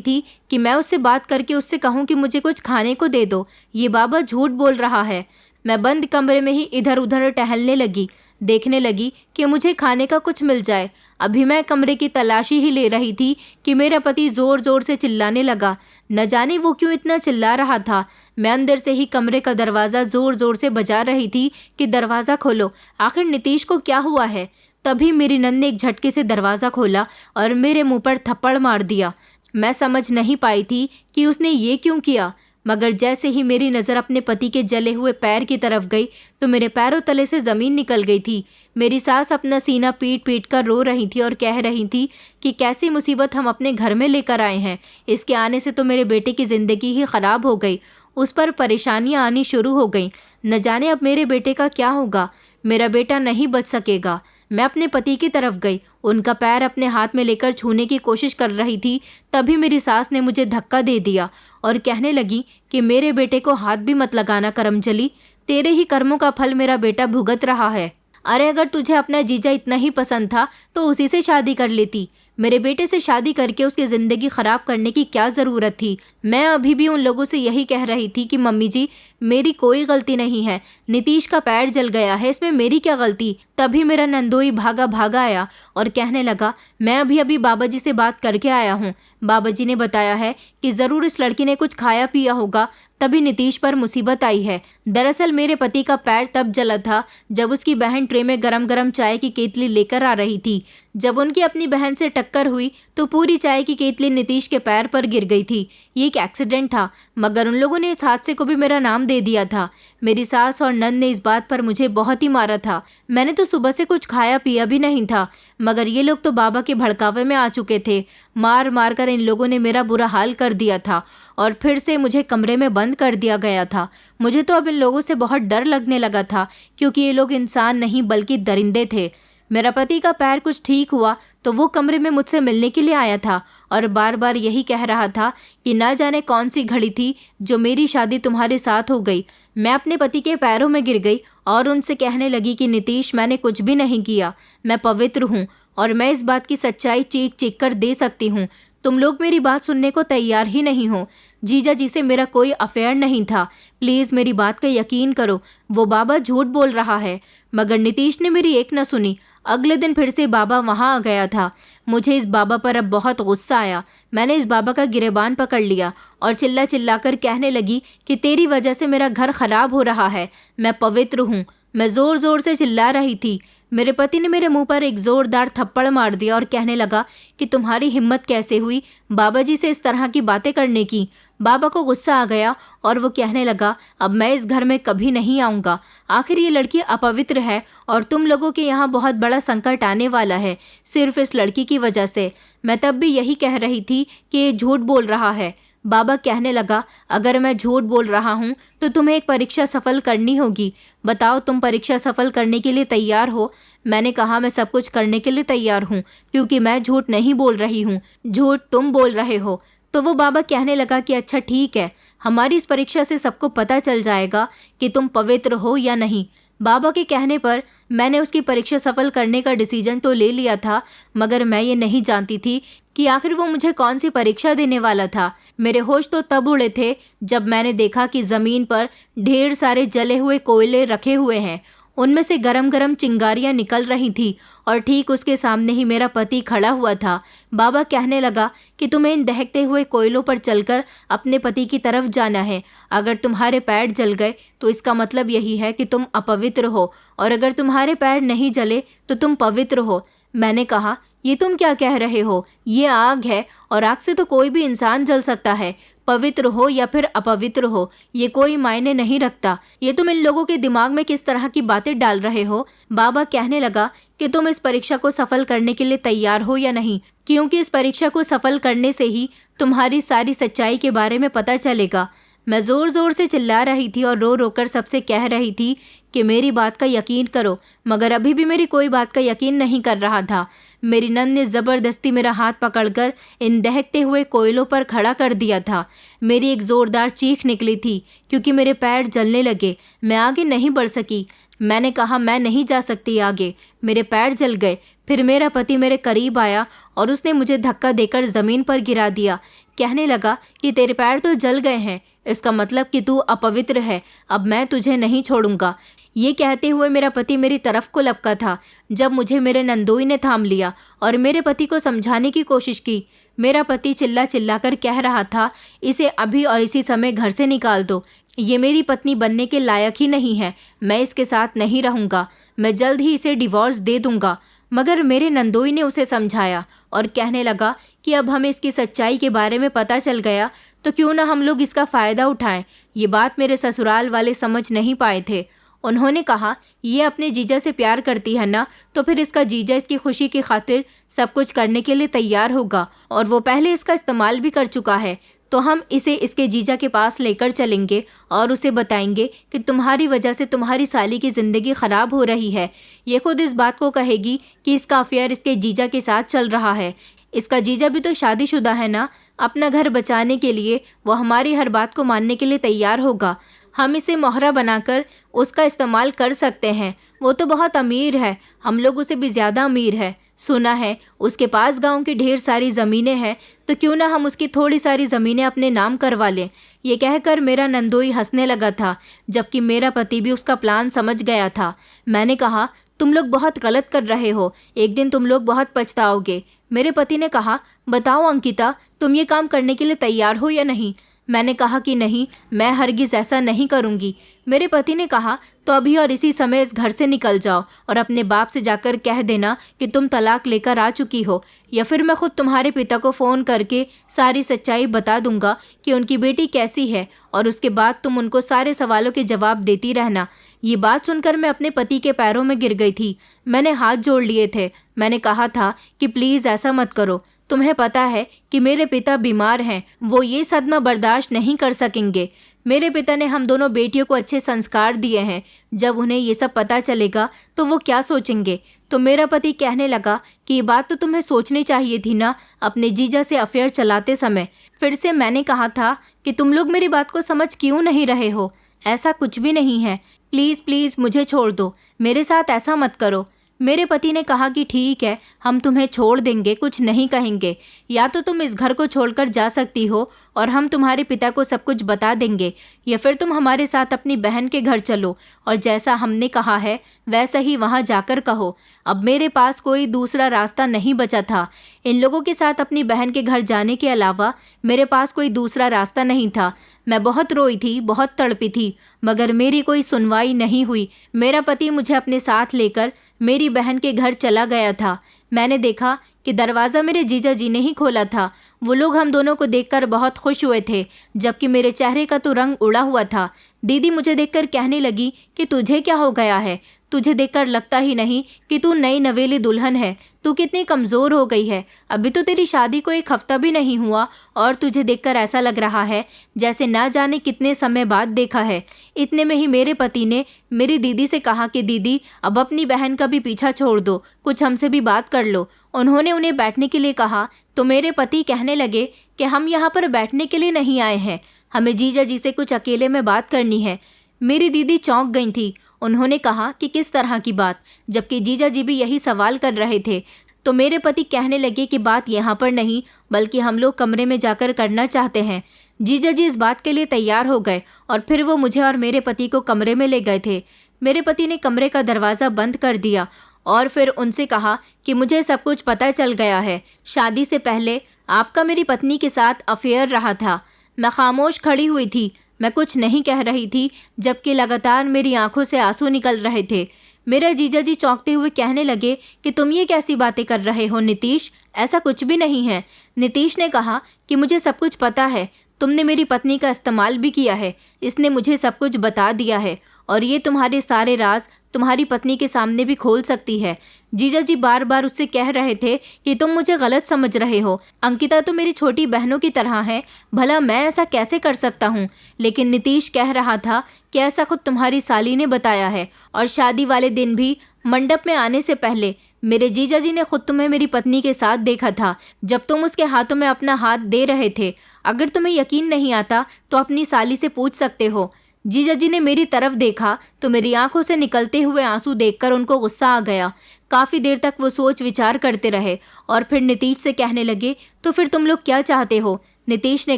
थी कि मैं उससे बात करके उससे कहूं कि मुझे कुछ खाने को दे दो। ये बाबा झूठ बोल रहा है। मैं बंद कमरे में ही इधर उधर टहलने लगी, देखने लगी कि मुझे खाने का कुछ मिल जाए। अभी मैं कमरे की तलाशी ही ले रही थी कि मेरा पति ज़ोर ज़ोर से चिल्लाने लगा, न जाने वो क्यों इतना चिल्ला रहा था। मैं अंदर से ही कमरे का दरवाज़ा ज़ोर ज़ोर से बजा रही थी कि दरवाज़ा खोलो, आखिर नीतीश को क्या हुआ है। तभी मेरी नंद ने एक झटके से दरवाज़ा खोला और मेरे मुंह पर थप्पड़ मार दिया। मैं समझ नहीं पाई थी कि उसने ये क्यों किया, मगर जैसे ही मेरी नज़र अपने पति के जले हुए पैर की तरफ गई तो मेरे पैरों तले से ज़मीन निकल गई थी। मेरी सास अपना सीना पीट पीट कर रो रही थी और कह रही थी कि कैसी मुसीबत हम अपने घर में लेकर आए हैं। इसके आने से तो मेरे बेटे की ज़िंदगी ही ख़राब हो गई। उस पर परेशानियां आनी शुरू हो गईं। न जाने अब मेरे बेटे का क्या होगा। मेरा बेटा नहीं बच सकेगा। मैं अपने पति की तरफ गई, उनका पैर अपने हाथ में लेकर छूने की कोशिश कर रही थी। तभी मेरी सास ने मुझे धक्का दे दिया और कहने लगी कि मेरे बेटे को हाथ भी मत लगाना करमचली, तेरे ही कर्मों का फल मेरा बेटा भुगत रहा है। अरे अगर तुझे अपना जीजा इतना ही पसंद था तो उसी से शादी कर लेती। मेरे बेटे से शादी करके उसकी ज़िंदगी ख़राब करने की क्या ज़रूरत थी। मैं अभी भी उन लोगों से यही कह रही थी कि मम्मी जी मेरी कोई गलती नहीं है, नीतीश का पैर जल गया है, इसमें मेरी क्या गलती। तभी मेरा नंदोई भागा भागा आया और कहने लगा मैं अभी अभी बाबा जी से बात करके आया हूँ। बाबा जी ने बताया है कि ज़रूर इस लड़की ने कुछ खाया पिया होगा, तभी नीतीश पर मुसीबत आई है। दरअसल मेरे पति का पैर तब जला था जब उसकी बहन ट्रे में गरम गरम चाय की केतली लेकर आ रही थी। जब उनकी अपनी बहन से टक्कर हुई तो पूरी चाय की केतली नीतीश के पैर पर गिर गई थी। ये एक एक्सीडेंट था, मगर उन लोगों ने इस हादसे को भी मेरा नाम दे दिया था। मेरी सास और नंद ने इस बात पर मुझे बहुत ही मारा था। मैंने तो सुबह से कुछ खाया पिया भी नहीं था, मगर ये लोग तो बाबा के भड़कावे में आ चुके थे। मार मार कर इन लोगों ने मेरा बुरा हाल कर दिया था और फिर से मुझे कमरे में बंद कर दिया गया था। मुझे तो अब इन लोगों से बहुत डर लगने लगा था, क्योंकि ये लोग इंसान नहीं बल्कि दरिंदे थे। मेरा पति का पैर कुछ ठीक हुआ तो वो कमरे में मुझसे मिलने के लिए आया था और बार बार यही कह रहा था कि ना जाने कौन सी घड़ी थी जो मेरी शादी तुम्हारे साथ हो गई। मैं अपने पति के पैरों में गिर गई और उनसे कहने लगी कि नीतीश मैंने कुछ भी नहीं किया, मैं पवित्र हूँ और मैं इस बात की सच्चाई चीख चीख कर दे सकती हूँ। तुम लोग मेरी बात सुनने को तैयार ही नहीं हो। जीजा जी से मेरा कोई अफेयर नहीं था, प्लीज़ मेरी बात का यकीन करो, वो बाबा झूठ बोल रहा है। मगर नीतीश ने मेरी एक न सुनी। अगले दिन फिर से बाबा वहाँ आ गया था। मुझे इस बाबा पर अब बहुत गुस्सा आया। मैंने इस बाबा का गिरेबान पकड़ लिया और चिल्ला चिल्ला कर कहने लगी कि तेरी वजह से मेरा घर खराब हो रहा है, मैं पवित्र हूँ। मैं ज़ोर ज़ोर से चिल्ला रही थी। मेरे पति ने मेरे मुंह पर एक ज़ोरदार थप्पड़ मार दिया और कहने लगा कि तुम्हारी हिम्मत कैसे हुई बाबा जी से इस तरह की बातें करने की। बाबा को गुस्सा आ गया और वो कहने लगा अब मैं इस घर में कभी नहीं आऊँगा। आखिर ये लड़की अपवित्र है और तुम लोगों के यहाँ बहुत बड़ा संकट आने वाला है सिर्फ इस लड़की की वजह से। मैं तब भी यही कह रही थी कि ये झूठ बोल रहा है। बाबा कहने लगा अगर मैं झूठ बोल रहा हूँ तो तुम्हें एक परीक्षा सफल करनी होगी। बताओ तुम परीक्षा सफल करने के लिए तैयार हो। मैंने कहा मैं सब कुछ करने के लिए तैयार हूँ, क्योंकि मैं झूठ नहीं बोल रही हूँ, झूठ तुम बोल रहे हो। तो वो बाबा कहने लगा कि अच्छा ठीक है, हमारी इस परीक्षा से सबको पता चल जाएगा कि तुम पवित्र हो या नहीं। बाबा के कहने पर मैंने उसकी परीक्षा सफल करने का डिसीजन तो ले लिया था, मगर मैं ये नहीं जानती थी कि आखिर वो मुझे कौन सी परीक्षा देने वाला था। मेरे होश तो तब उड़े थे जब मैंने देखा कि ज़मीन पर ढेर सारे जले हुए कोयले रखे हुए हैं, उनमें से गरम गरम चिंगारियां निकल रही थी और ठीक उसके सामने ही मेरा पति खड़ा हुआ था। बाबा कहने लगा कि तुम्हें इन दहकते हुए कोयलों पर चलकर अपने पति की तरफ जाना है। अगर तुम्हारे पैर जल गए तो इसका मतलब यही है कि तुम अपवित्र हो, और अगर तुम्हारे पैर नहीं जले तो तुम पवित्र हो। मैंने कहा ये तुम क्या कह रहे हो, ये आग है और आग से तो कोई भी इंसान जल सकता है। पवित्र हो या फिर अपवित्र हो ये कोई मायने नहीं रखता। ये तुम इन लोगों के दिमाग में किस तरह की बातें डाल रहे हो। बाबा कहने लगा कि तुम इस परीक्षा को सफल करने के लिए तैयार हो या नहीं, क्योंकि इस परीक्षा को सफल करने से ही तुम्हारी सारी सच्चाई के बारे में पता चलेगा। मैं ज़ोर ज़ोर से चिल्ला रही थी और रो रो कर सबसे कह रही थी कि मेरी बात का यकीन करो, मगर अभी भी मेरी कोई बात का यकीन नहीं कर रहा था। मेरी नंद ने ज़बरदस्ती मेरा हाथ पकड़कर इन दहकते हुए कोयलों पर खड़ा कर दिया था। मेरी एक ज़ोरदार चीख निकली थी क्योंकि मेरे पैर जलने लगे। मैं आगे नहीं बढ़ सकी। मैंने कहा मैं नहीं जा सकती आगे, मेरे पैर जल गए। फिर मेरा पति मेरे करीब आया और उसने मुझे धक्का देकर ज़मीन पर गिरा दिया। कहने लगा कि तेरे पैर तो जल गए हैं, इसका मतलब कि तू अपवित्र है, अब मैं तुझे नहीं छोड़ूंगा। ये कहते हुए मेरा पति मेरी तरफ को लपका था जब मुझे मेरे नंदोई ने थाम लिया और मेरे पति को समझाने की कोशिश की। मेरा पति चिल्ला चिल्ला कर कह रहा था, इसे अभी और इसी समय घर से निकाल दो, ये मेरी पत्नी बनने के लायक ही नहीं है, मैं इसके साथ नहीं रहूँगा, मैं जल्द ही इसे डिवोर्स दे दूँगा। मगर मेरे नंदोई ने उसे समझाया और कहने लगा कि अब हमें इसकी सच्चाई के बारे में पता चल गया तो क्यों ना हम लोग इसका फ़ायदा उठाएं। ये बात मेरे ससुराल वाले समझ नहीं पाए थे। उन्होंने कहा, ये अपने जीजा से प्यार करती है ना, तो फिर इसका जीजा इसकी खुशी की खातिर सब कुछ करने के लिए तैयार होगा और वो पहले इसका इस्तेमाल भी कर चुका है। तो हम इसे इसके जीजा के पास लेकर चलेंगे और उसे बताएंगे कि तुम्हारी वजह से तुम्हारी साली की ज़िंदगी ख़राब हो रही है। ये खुद इस बात को कहेगी कि इसका अफेयर इसके जीजा के साथ चल रहा है। इसका जीजा भी तो शादीशुदा है ना, अपना घर बचाने के लिए वो हमारी हर बात को मानने के लिए तैयार होगा। हम इसे मोहरा बनाकर उसका इस्तेमाल कर सकते हैं। वो तो बहुत अमीर है, हम लोग उसे भी ज़्यादा अमीर है। सुना है उसके पास गांव की ढेर सारी ज़मीनें हैं, तो क्यों ना हम उसकी थोड़ी सारी ज़मीनें अपने नाम करवा लें। ये कहकर मेरा नंदोई हंसने लगा था, जबकि मेरा पति भी उसका प्लान समझ गया था। मैंने कहा, तुम लोग बहुत गलत कर रहे हो, एक दिन तुम लोग बहुत पछताओगे। मेरे पति ने कहा, बताओ अंकिता, तुम ये काम करने के लिए तैयार हो या नहीं। मैंने कहा कि नहीं, मैं हरगिज़ ऐसा नहीं करूँगी। मेरे पति ने कहा, तो अभी और इसी समय इस घर से निकल जाओ और अपने बाप से जाकर कह देना कि तुम तलाक लेकर आ चुकी हो, या फिर मैं खुद तुम्हारे पिता को फ़ोन करके सारी सच्चाई बता दूंगा कि उनकी बेटी कैसी है, और उसके बाद तुम उनको सारे सवालों के जवाब देती रहना। ये बात सुनकर मैं अपने पति के पैरों में गिर गई थी। मैंने हाथ जोड़ लिए थे। मैंने कहा था कि प्लीज़ ऐसा मत करो, तुम्हें पता है कि मेरे पिता बीमार हैं, वो ये सदमा बर्दाश्त नहीं कर सकेंगे। मेरे पिता ने हम दोनों बेटियों को अच्छे संस्कार दिए हैं, जब उन्हें ये सब पता चलेगा तो वो क्या सोचेंगे। तो मेरा पति कहने लगा कि ये बात तो तुम्हें सोचनी चाहिए थी ना अपने जीजा से अफेयर चलाते समय। फिर से मैंने कहा था कि तुम लोग मेरी बात को समझ क्यों नहीं रहे हो। ऐसा कुछ भी नहीं है, प्लीज़ प्लीज़ मुझे छोड़ दो, मेरे साथ ऐसा मत करो। मेरे पति ने कहा कि ठीक है, हम तुम्हें छोड़ देंगे, कुछ नहीं कहेंगे। या तो तुम इस घर को छोड़कर जा सकती हो और हम तुम्हारे पिता को सब कुछ बता देंगे, या फिर तुम हमारे साथ अपनी बहन के घर चलो और जैसा हमने कहा है वैसा ही वहाँ जाकर कहो। अब मेरे पास कोई दूसरा रास्ता नहीं बचा था। इन लोगों के साथ अपनी बहन के घर जाने के अलावा मेरे पास कोई दूसरा रास्ता नहीं था। मैं बहुत रोई थी, बहुत तड़पी थी, मगर मेरी कोई सुनवाई नहीं हुई। मेरा पति मुझे अपने साथ लेकर मेरी बहन के घर चला गया था। मैंने देखा कि दरवाज़ा मेरे जीजा जी ने ही खोला था। वो लोग हम दोनों को देखकर बहुत खुश हुए थे, जबकि मेरे चेहरे का तो रंग उड़ा हुआ था। दीदी मुझे देखकर कहने लगी कि तुझे क्या हो गया है, तुझे देखकर लगता ही नहीं कि तू नई नवेली दुल्हन है, तू कितनी कमज़ोर हो गई है। अभी तो तेरी शादी को एक हफ्ता भी नहीं हुआ और तुझे देखकर ऐसा लग रहा है जैसे ना जाने कितने समय बाद देखा है। इतने में ही मेरे पति ने मेरी दीदी से कहा कि दीदी अब अपनी बहन का भी पीछा छोड़ दो, कुछ हमसे भी बात कर लो। उन्होंने उन्हें बैठने के लिए कहा तो मेरे पति कहने लगे कि हम यहाँ पर बैठने के लिए नहीं आए हैं, हमें जीजा जी से कुछ अकेले में बात करनी है। मेरी दीदी चौंक गई थी। उन्होंने कहा कि किस तरह की बात, जबकि जीजा जी भी यही सवाल कर रहे थे। तो मेरे पति कहने लगे कि बात यहाँ पर नहीं बल्कि हम लोग कमरे में जाकर करना चाहते हैं। जीजा जी इस बात के लिए तैयार हो गए और फिर वो मुझे और मेरे पति को कमरे में ले गए थे। मेरे पति ने कमरे का दरवाज़ा बंद कर दिया और फिर उनसे कहा कि मुझे सब कुछ पता चल गया है। शादी से पहले आपका मेरी पत्नी के साथ अफेयर रहा था। मैं खामोश खड़ी हुई थी, मैं कुछ नहीं कह रही थी, जबकि लगातार मेरी आंखों से आंसू निकल रहे थे। मेरे जीजा जी चौंकते हुए कहने लगे कि तुम ये कैसी बातें कर रहे हो नीतीश, ऐसा कुछ भी नहीं है। नीतीश ने कहा कि मुझे सब कुछ पता है, तुमने मेरी पत्नी का इस्तेमाल भी किया है, इसने मुझे सब कुछ बता दिया है और ये तुम्हारे सारे राज तुम्हारी पत्नी के सामने भी खोल सकती है। जीजा जी बार बार उससे कह रहे थे कि तुम मुझे गलत समझ रहे हो, अंकिता तो मेरी छोटी बहनों की तरह है, भला मैं ऐसा कैसे कर सकता हूँ। लेकिन नीतीश कह रहा था कि ऐसा खुद तुम्हारी साली ने बताया है और शादी वाले दिन भी मंडप में आने से पहले मेरे जीजा जी ने खुद तुम्हें मेरी पत्नी के साथ देखा था, जब तुम उसके हाथों में अपना हाथ दे रहे थे। अगर तुम्हें यकीन नहीं आता तो अपनी साली से पूछ सकते हो। जीजा जी ने मेरी तरफ देखा तो मेरी आंखों से निकलते हुए आंसू देखकर उनको गुस्सा आ गया। काफ़ी देर तक वो सोच विचार करते रहे और फिर नीतीश से कहने लगे, तो फिर तुम लोग क्या चाहते हो, नीतीश ने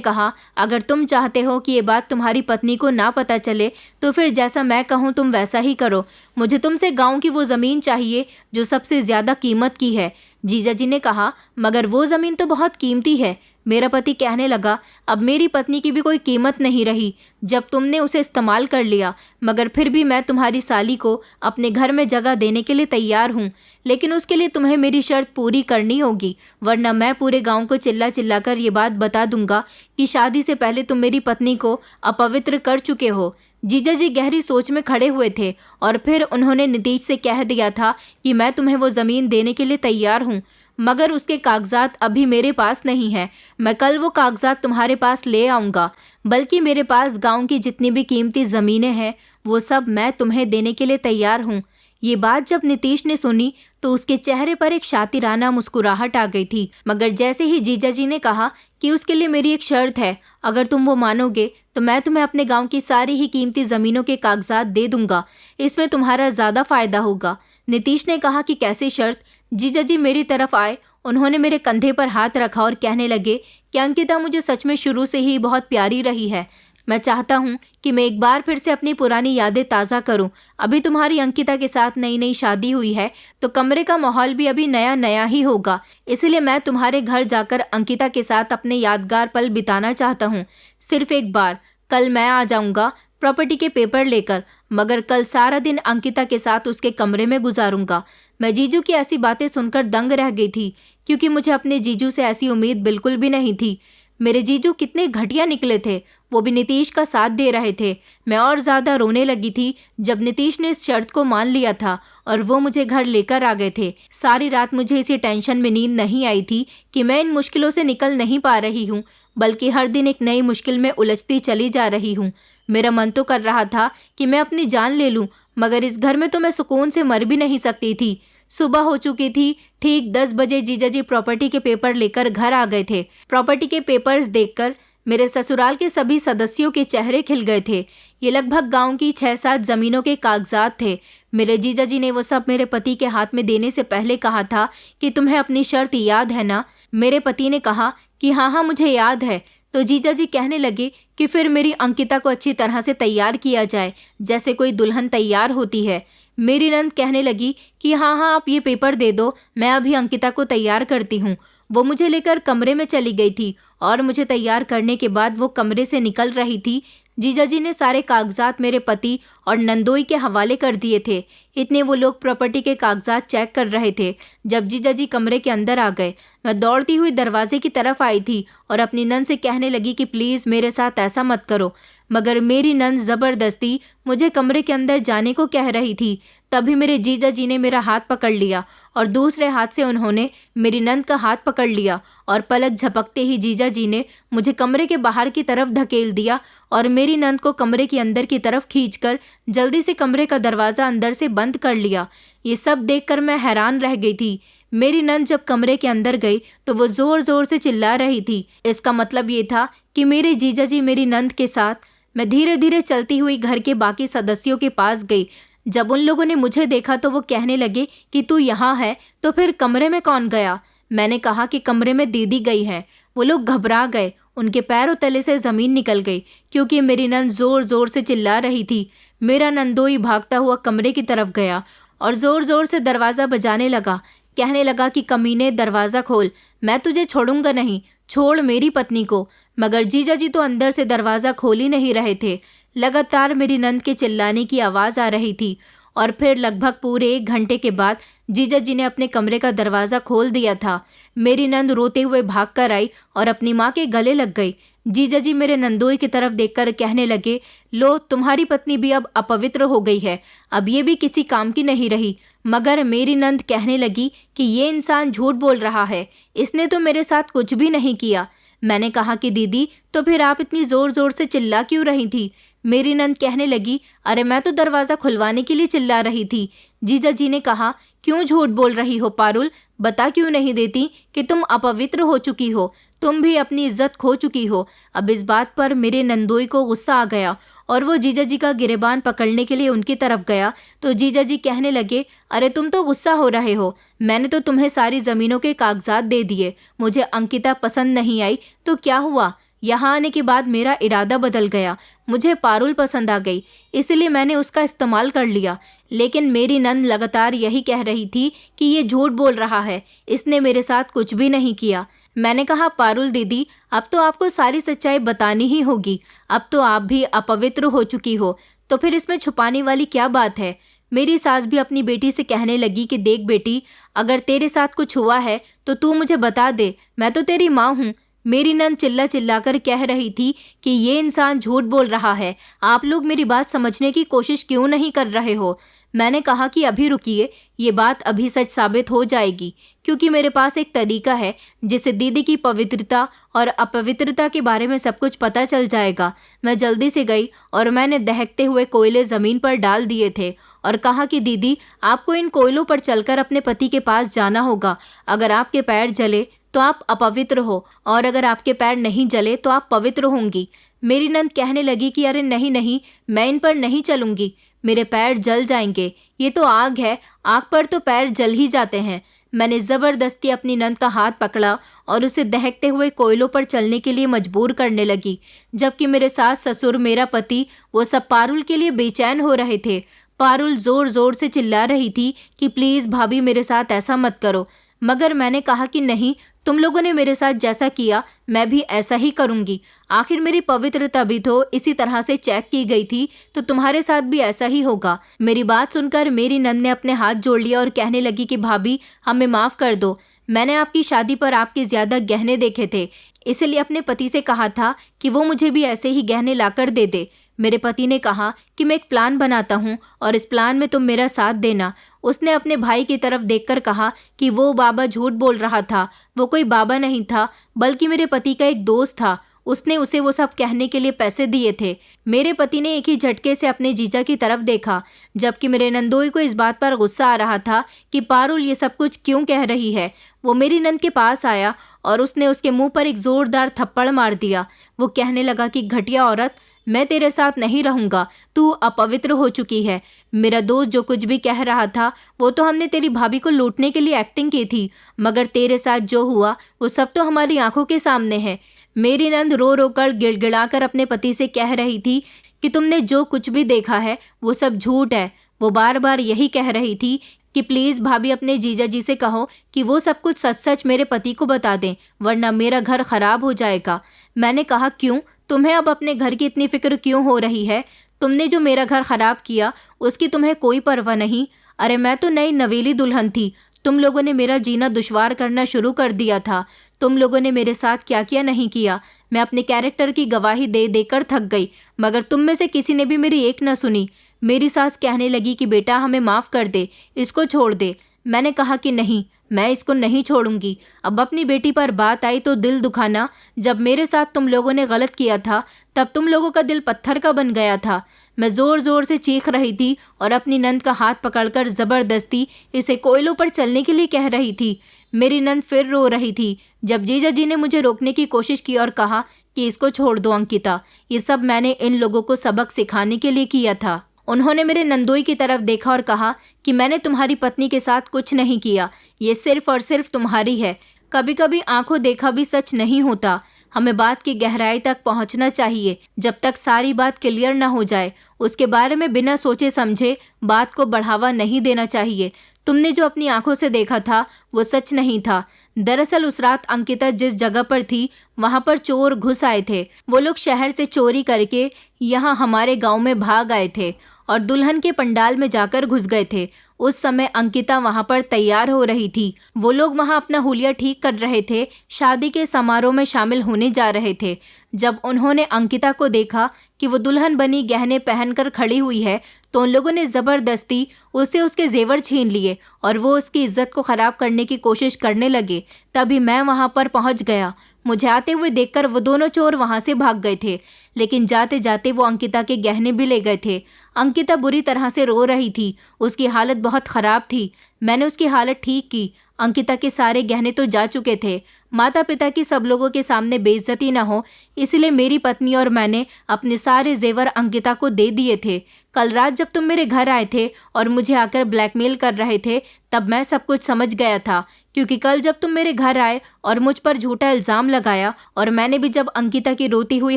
कहा, अगर तुम चाहते हो कि ये बात तुम्हारी पत्नी को ना पता चले तो फिर जैसा मैं कहूँ तुम वैसा ही करो। मुझे तुमसे गांव की वो ज़मीन चाहिए जो सबसे ज़्यादा कीमत की है। जीजा जी ने कहा, मगर वो ज़मीन तो बहुत कीमती है। मेरा पति कहने लगा, अब मेरी पत्नी की भी कोई कीमत नहीं रही जब तुमने उसे इस्तेमाल कर लिया, मगर फिर भी मैं तुम्हारी साली को अपने घर में जगह देने के लिए तैयार हूँ, लेकिन उसके लिए तुम्हें मेरी शर्त पूरी करनी होगी, वरना मैं पूरे गांव को चिल्ला चिल्ला कर ये बात बता दूंगा कि शादी से पहले तुम मेरी पत्नी को अपवित्र कर चुके हो। जीजा जी गहरी सोच में खड़े हुए थे और फिर उन्होंने नीतीश से कह दिया था कि मैं तुम्हें वो ज़मीन देने के लिए तैयार हूँ, मगर उसके कागजात अभी मेरे पास नहीं है। मैं कल वो कागजात तुम्हारे पास ले आऊँगा, बल्कि मेरे पास गांव की जितनी भी कीमती ज़मीनें हैं वो सब मैं तुम्हें देने के लिए तैयार हूँ। ये बात जब नीतीश ने सुनी तो उसके चेहरे पर एक शातिराना मुस्कुराहट आ गई थी, मगर जैसे ही जीजा जी ने कहा कि उसके लिए मेरी एक शर्त है, अगर तुम वो मानोगे तो मैं तुम्हें अपने गांव की सारी ही कीमती ज़मीनों के कागजात दे दूंगा, इसमें तुम्हारा ज़्यादा फ़ायदा होगा। नीतीश ने कहा कि कैसी शर्त? जीजा जी मेरी तरफ आए, उन्होंने मेरे कंधे पर हाथ रखा और कहने लगे कि अंकिता मुझे सच में शुरू से ही बहुत प्यारी रही है। मैं चाहता हूँ कि मैं एक बार फिर से अपनी पुरानी यादें ताज़ा करूँ। अभी तुम्हारी अंकिता के साथ नई नई शादी हुई है तो कमरे का माहौल भी अभी नया नया ही होगा, इसलिए मैं तुम्हारे घर जाकर अंकिता के साथ अपने यादगार पल बिताना चाहता हूँ, सिर्फ एक बार। कल मैं आ जाऊँगा प्रॉपर्टी के पेपर लेकर, मगर कल सारा दिन अंकिता के साथ उसके कमरे में गुजारूंगा। मैं जीजू की ऐसी बातें सुनकर दंग रह गई थी, क्योंकि मुझे अपने जीजू से ऐसी उम्मीद बिल्कुल भी नहीं थी। मेरे जीजू कितने घटिया निकले थे, वो भी नीतीश का साथ दे रहे थे। मैं और ज़्यादा रोने लगी थी जब नीतीश ने इस शर्त को मान लिया था और वो मुझे घर लेकर आ गए थे। सारी रात मुझे इसी टेंशन में नींद नहीं आई थी कि मैं इन मुश्किलों से निकल नहीं पा रही हूँ, बल्कि हर दिन एक नई मुश्किल में उलझती चली जा रही हूँ। मेरा मन तो कर रहा था कि मैं अपनी जान ले लूँ, मगर इस घर में तो मैं सुकून से मर भी नहीं सकती थी। सुबह हो चुकी थी। ठीक 10 बजे जीजा जी प्रॉपर्टी के पेपर लेकर घर आ गए थे। प्रॉपर्टी के पेपर्स देखकर मेरे ससुराल के सभी सदस्यों के चेहरे खिल गए थे। ये लगभग गांव की 6-7 जमीनों के कागजात थे। मेरे जीजा जी ने वो सब मेरे पति के हाथ में देने से पहले कहा था कि तुम्हें अपनी शर्त याद है ना? मेरे पति ने कहा कि हाँ हाँ मुझे याद है। तो जीजा जी कहने लगे कि फिर मेरी अंकिता को अच्छी तरह से तैयार किया जाए, जैसे कोई दुल्हन तैयार होती है। मेरी नंद कहने लगी कि हाँ हाँ आप ये पेपर दे दो, मैं अभी अंकिता को तैयार करती हूँ। वो मुझे लेकर कमरे में चली गई थी और मुझे तैयार करने के बाद वो कमरे से निकल रही थी। जीजा जी ने सारे कागजात मेरे पति और नंदोई के हवाले कर दिए थे। इतने वो लोग प्रॉपर्टी के कागजात चेक कर रहे थे। जब जीजा जी कमरे के अंदर आ गए, मैं दौड़ती हुई दरवाजे की तरफ आई थी और अपनी नंद से कहने लगी कि प्लीज़ मेरे साथ ऐसा मत करो, मगर मेरी नंद ज़बरदस्ती मुझे कमरे के अंदर जाने को कह रही थी। तभी मेरे जीजा जी ने मेरा हाथ पकड़ लिया और दूसरे हाथ से उन्होंने मेरी नंद का हाथ पकड़ लिया और पलक झपकते ही जीजा जी ने मुझे कमरे के बाहर की तरफ धकेल दिया और मेरी नंद को कमरे के अंदर की तरफ खींचकर जल्दी से कमरे का दरवाज़ा अंदर से बंद कर लिया। ये सब देखकर मैं हैरान रह गई थी। मेरी नंद जब कमरे के अंदर गई तो वो ज़ोर ज़ोर से चिल्ला रही थी। इसका मतलब ये था कि मेरे जीजा जी मेरी नंद के साथ। मैं धीरे धीरे चलती हुई घर के बाकी सदस्यों के पास गई। जब उन लोगों ने मुझे देखा तो वो कहने लगे कि तू यहाँ है तो फिर कमरे में कौन गया? मैंने कहा कि कमरे में दीदी गई है। वो लोग घबरा गए, उनके पैरों तले से ज़मीन निकल गई क्योंकि मेरी नंद ज़ोर ज़ोर से चिल्ला रही थी। मेरा नंदोई भागता हुआ कमरे की तरफ गया और ज़ोर ज़ोर से दरवाज़ा बजाने लगा। कहने लगा कि कमीने दरवाज़ा खोल, मैं तुझे छोड़ूंगा नहीं, छोड़ मेरी पत्नी को। मगर जीजा जी तो अंदर से दरवाज़ा खोल ही नहीं रहे थे। लगातार मेरी नंद के चिल्लाने की आवाज़ आ रही थी और फिर लगभग पूरे 1 घंटे के बाद जीजा जी ने अपने कमरे का दरवाज़ा खोल दिया था। मेरी नंद रोते हुए भाग कर आई और अपनी माँ के गले लग गई। जीजा जी मेरे नंदोई की तरफ देखकर कहने लगे, लो तुम्हारी पत्नी भी अब अपवित्र हो गई है, अब ये भी किसी काम की नहीं रही। मगर मेरी नंद कहने लगी कि ये इंसान झूठ बोल रहा है, इसने तो मेरे साथ कुछ भी नहीं किया। मैंने कहा कि दीदी तो फिर आप इतनी ज़ोर ज़ोर से चिल्ला क्यों रही थी? मेरी नंद कहने लगी, अरे मैं तो दरवाज़ा खुलवाने के लिए चिल्ला रही थी। जीजा जी ने कहा, क्यों झूठ बोल रही हो पारुल, बता क्यों नहीं देती कि तुम अपवित्र हो चुकी हो, तुम भी अपनी इज्जत खो चुकी हो। अब इस बात पर मेरे नंदोई को गुस्सा आ गया और वो जीजा जी का गिरेबान पकड़ने के लिए उनकी तरफ गया तो जीजा जी कहने लगे, अरे तुम तो गुस्सा हो रहे हो, मैंने तो तुम्हें सारी ज़मीनों के कागजात दे दिए, मुझे अंकिता पसंद नहीं आई तो क्या हुआ? यहाँ आने के बाद मेरा इरादा बदल गया, मुझे पारुल पसंद आ गई, इसलिए मैंने उसका इस्तेमाल कर लिया। लेकिन मेरी नंद लगातार यही कह रही थी कि ये झूठ बोल रहा है, इसने मेरे साथ कुछ भी नहीं किया। मैंने कहा, पारुल दीदी, अब तो आपको सारी सच्चाई बतानी ही होगी, अब तो आप भी अपवित्र हो चुकी हो, तो फिर इसमें छुपाने वाली क्या बात है? मेरी सास भी अपनी बेटी से कहने लगी कि देख बेटी, अगर तेरे साथ कुछ हुआ है तो तू मुझे बता दे, मैं तो तेरी माँ हूँ। मेरी नंद चिल्ला चिल्लाकर कह रही थी कि ये इंसान झूठ बोल रहा है, आप लोग मेरी बात समझने की कोशिश क्यों नहीं कर रहे हो? मैंने कहा कि अभी रुकिए, ये बात अभी सच साबित हो जाएगी, क्योंकि मेरे पास एक तरीका है जिससे दीदी की पवित्रता और अपवित्रता के बारे में सब कुछ पता चल जाएगा। मैं जल्दी से गई और मैंने दहकते हुए कोयले ज़मीन पर डाल दिए थे और कहा कि दीदी, आपको इन कोयलों पर चलकर अपने पति के पास जाना होगा। अगर आपके पैर जले तो आप अपवित्र हो और अगर आपके पैर नहीं जले तो आप पवित्र होंगी। मेरी नंद कहने लगी कि अरे नहीं नहीं, मैं इन पर नहीं चलूंगी, मेरे पैर जल जाएंगे, ये तो आग है, आग पर तो पैर जल ही जाते हैं। मैंने ज़बरदस्ती अपनी नंद का हाथ पकड़ा और उसे दहकते हुए कोयलों पर चलने के लिए मजबूर करने लगी, जबकि मेरे सास ससुर, मेरा पति, वो सब पारुल के लिए बेचैन हो रहे थे। पारुल ज़ोर ज़ोर से चिल्ला रही थी कि प्लीज़ भाभी, मेरे साथ ऐसा मत करो, मगर मैंने कहा कि नहीं, तुम लोगों ने मेरे साथ जैसा किया मैं भी ऐसा ही करूंगी। आखिर मेरी पवित्रता भी तो इसी तरह से चेक की गई थी, तो तुम्हारे साथ भी ऐसा ही होगा। मेरी बात सुनकर मेरी नंद ने अपने हाथ जोड़ लिया और कहने लगी कि भाभी, हमें माफ़ कर दो, मैंने आपकी शादी पर आपके ज़्यादा गहने देखे थे, इसलिए अपने पति से कहा था कि वो मुझे भी ऐसे ही गहने लाकर दे दे। मेरे पति ने कहा कि मैं एक प्लान बनाता हूँ और इस प्लान में तुम मेरा साथ देना। उसने अपने भाई की तरफ देखकर कहा कि वो बाबा झूठ बोल रहा था, वो कोई बाबा नहीं था बल्कि मेरे पति का एक दोस्त था, उसने उसे वो सब कहने के लिए पैसे दिए थे। मेरे पति ने एक ही झटके से अपने जीजा की तरफ देखा, जबकि मेरे नंदोई को इस बात पर गुस्सा आ रहा था कि पारुल ये सब कुछ क्यों कह रही है। वो मेरी नंद के पास आया और उसने उसके मुंह पर एक जोरदार थप्पड़ मार दिया। वो कहने लगा कि घटिया औरत, मैं तेरे साथ नहीं रहूंगा, तू अपवित्र हो चुकी है। मेरा दोस्त जो कुछ भी कह रहा था वो तो हमने तेरी भाभी को लूटने के लिए एक्टिंग की थी, मगर तेरे साथ जो हुआ वो सब तो हमारी आंखों के सामने है। मेरी नंद रो रो कर गिड़गिड़ाकर अपने पति से कह रही थी कि तुमने जो कुछ भी देखा है वो सब झूठ है। वो बार बार यही कह रही थी कि प्लीज़ भाभी, अपने जीजा जी से कहो कि वो सब कुछ सच सच मेरे पति को बता दें, वरना मेरा घर खराब हो जाएगा। मैंने कहा, क्यों, तुम्हें अब अपने घर की इतनी फिक्र क्यों हो रही है? तुमने जो मेरा घर खराब किया उसकी तुम्हें कोई परवाह नहीं। अरे मैं तो नई नवेली दुल्हन थी, तुम लोगों ने मेरा जीना दुश्वार करना शुरू कर दिया था। तुम लोगों ने मेरे साथ क्या क्या नहीं किया, मैं अपने कैरेक्टर की गवाही दे देकर थक गई, मगर तुम में से किसी ने भी मेरी एक न सुनी। मेरी सास कहने लगी कि बेटा, हमें माफ़ कर दे, इसको छोड़ दे। मैंने कहा कि नहीं, मैं इसको नहीं छोड़ूंगी। अब अपनी बेटी पर बात आई तो दिल दुखाना, जब मेरे साथ तुम लोगों ने गलत किया था तब तुम लोगों का दिल पत्थर का बन गया था। मैं ज़ोर ज़ोर से चीख रही थी और अपनी नंद का हाथ पकड़कर ज़बरदस्ती इसे कोयलों पर चलने के लिए कह रही थी। मेरी नंद फिर रो रही थी जब जीजा जी ने मुझे रोकने की कोशिश की और कहा कि इसको छोड़ दो अंकिता, ये सब मैंने इन लोगों को सबक सिखाने के लिए किया था। उन्होंने मेरे नंदोई की तरफ देखा और कहा कि मैंने तुम्हारी पत्नी के साथ कुछ नहीं किया, ये सिर्फ और सिर्फ तुम्हारी है। कभी कभी आंखों देखा भी सच नहीं होता। हमें बात की गहराई तक पहुंचना चाहिए। जब तक सारी बात क्लियर ना हो जाए उसके बारे में बिना सोचे समझे बात को बढ़ावा नहीं देना चाहिए। तुमने जो अपनी आंखों से देखा था वो सच नहीं था। दरअसल उस रात अंकिता जिस जगह पर थी वहां पर चोर घुस आए थे। वो लोग शहर से चोरी करके यहाँ हमारे गांव में भाग आए थे और दुल्हन के पंडाल में जाकर घुस गए थे। उस समय अंकिता वहां पर तैयार हो रही थी। वो लोग वहां अपना हुलिया ठीक कर रहे थे, शादी के समारोह में शामिल होने जा रहे थे। जब उन्होंने अंकिता को देखा कि वो दुल्हन बनी गहने पहनकर खड़ी हुई है तो उन लोगों ने ज़बरदस्ती उससे उसके जेवर छीन लिए और वो उसकी इज्जत को ख़राब करने की कोशिश करने लगे। तभी मैं वहां पर पहुंच गया। मुझे आते हुए देखकर वो दोनों चोर वहां से भाग गए थे, लेकिन जाते जाते वो अंकिता के गहने भी ले गए थे। अंकिता बुरी तरह से रो रही थी, उसकी हालत बहुत ख़राब थी। मैंने उसकी हालत ठीक की। अंकिता के सारे गहने तो जा चुके थे। माता पिता की सब लोगों के सामने बेइज्जती न हो इसलिए मेरी पत्नी और मैंने अपने सारे जेवर अंकिता को दे दिए थे। कल रात जब तुम मेरे घर आए थे और मुझे आकर ब्लैकमेल कर रहे थे, तब मैं सब कुछ समझ गया था, क्योंकि कल जब तुम मेरे घर आए और मुझ पर झूठा इल्ज़ाम लगाया और मैंने भी जब अंकिता की रोती हुई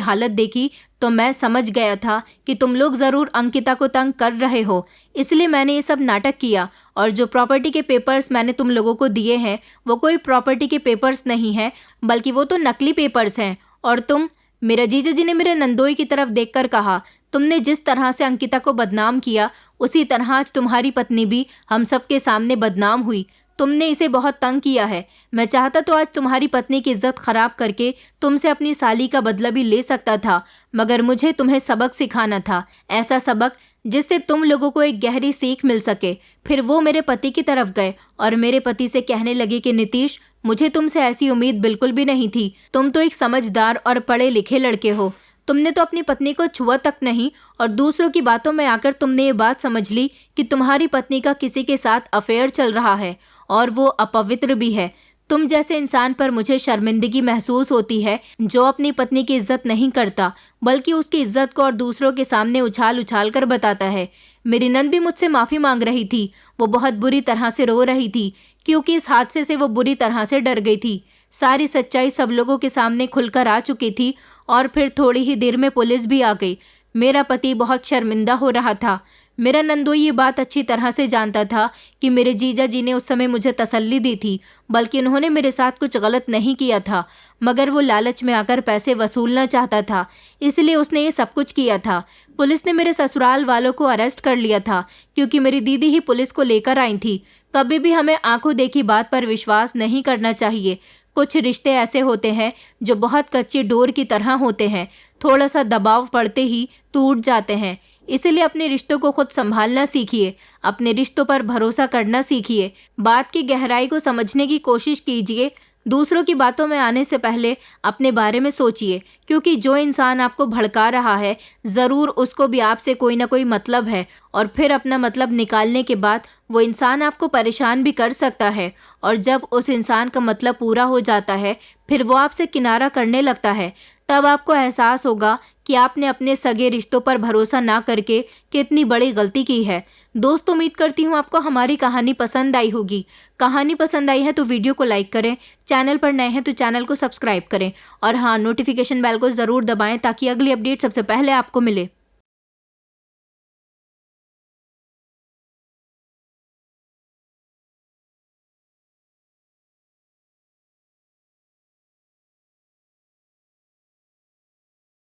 हालत देखी, तो मैं समझ गया था कि तुम लोग ज़रूर अंकिता को तंग कर रहे हो। इसलिए मैंने ये सब नाटक किया। और जो प्रॉपर्टी के पेपर्स मैंने तुम लोगों को दिए हैं, वो कोई प्रॉपर्टी के पेपर्स नहीं हैं, बल्कि वो तो नकली पेपर्स हैं। और तुम, मेरा जीजा जी ने मेरे नंदोई की तरफ देखकर कहा, तुमने जिस तरह से अंकिता को बदनाम किया, उसी तरह आज तुम्हारी पत्नी भी हम सबके सामने बदनाम हुई। तुमने इसे बहुत तंग किया है। मैं चाहता तो आज तुम्हारी पत्नी की इज्जत खराब करके तुमसे अपनी साली का बदला भी ले सकता था, मगर मुझे तुम्हें सबक सिखाना था, ऐसा सबक जिससे तुम लोगों को एक गहरी सीख मिल सके। फिर वो मेरे पति की तरफ गए और मेरे पति से कहने लगे कि नीतीश, मुझे तुमसे ऐसी उम्मीद बिल्कुल भी नहीं थी। तुम तो एक समझदार और पढ़े लिखे लड़के हो। तुमने तो अपनी पत्नी को छुआ तक नहीं, और दूसरों की बातों में आकर तुमने ये बात समझ ली कि तुम्हारी पत्नी का किसी के साथ अफेयर चल रहा है और वो अपवित्र भी है। तुम जैसे इंसान पर मुझे शर्मिंदगी महसूस होती है, जो अपनी पत्नी की इज्जत नहीं करता, बल्कि उसकी इज्जत को और दूसरों के सामने उछाल उछाल कर बताता है। मेरी नंद भी मुझसे माफ़ी मांग रही थी। वो बहुत बुरी तरह से रो रही थी, क्योंकि इस हादसे से वो बुरी तरह से डर गई थी। सारी सच्चाई सब लोगों के सामने खुलकर आ चुकी थी और फिर थोड़ी ही देर में पुलिस भी आ गई। मेरा पति बहुत शर्मिंदा हो रहा था। मेरा नंदोई ये बात अच्छी तरह से जानता था कि मेरे जीजा जी ने उस समय मुझे तसल्ली दी थी, बल्कि उन्होंने मेरे साथ कुछ गलत नहीं किया था, मगर वो लालच में आकर पैसे वसूलना चाहता था, इसलिए उसने ये सब कुछ किया था। पुलिस ने मेरे ससुराल वालों को अरेस्ट कर लिया था, क्योंकि मेरी दीदी ही पुलिस को लेकर आई थी। कभी भी हमें आंखों देखी बात पर विश्वास नहीं करना चाहिए। कुछ रिश्ते ऐसे होते हैं जो बहुत कच्ची डोर की तरह होते हैं, थोड़ा सा दबाव पड़ते ही टूट जाते हैं। इसलिए अपने रिश्तों को खुद संभालना सीखिए, अपने रिश्तों पर भरोसा करना सीखिए, बात की गहराई को समझने की कोशिश कीजिए। दूसरों की बातों में आने से पहले अपने बारे में सोचिए, क्योंकि जो इंसान आपको भड़का रहा है, ज़रूर उसको भी आपसे कोई ना कोई मतलब है, और फिर अपना मतलब निकालने के बाद वो इंसान आपको परेशान भी कर सकता है। और जब उस इंसान का मतलब पूरा हो जाता है, फिर वो आपसे किनारा करने लगता है, तब आपको एहसास होगा कि आपने अपने सगे रिश्तों पर भरोसा ना करके कितनी बड़ी गलती की है। दोस्तों, उम्मीद करती हूँ आपको हमारी कहानी पसंद आई होगी। कहानी पसंद आई है तो वीडियो को लाइक करें, चैनल पर नए हैं तो चैनल को सब्सक्राइब करें, और हाँ, नोटिफिकेशन बेल को ज़रूर दबाएं ताकि अगली अपडेट सबसे पहले आपको मिले।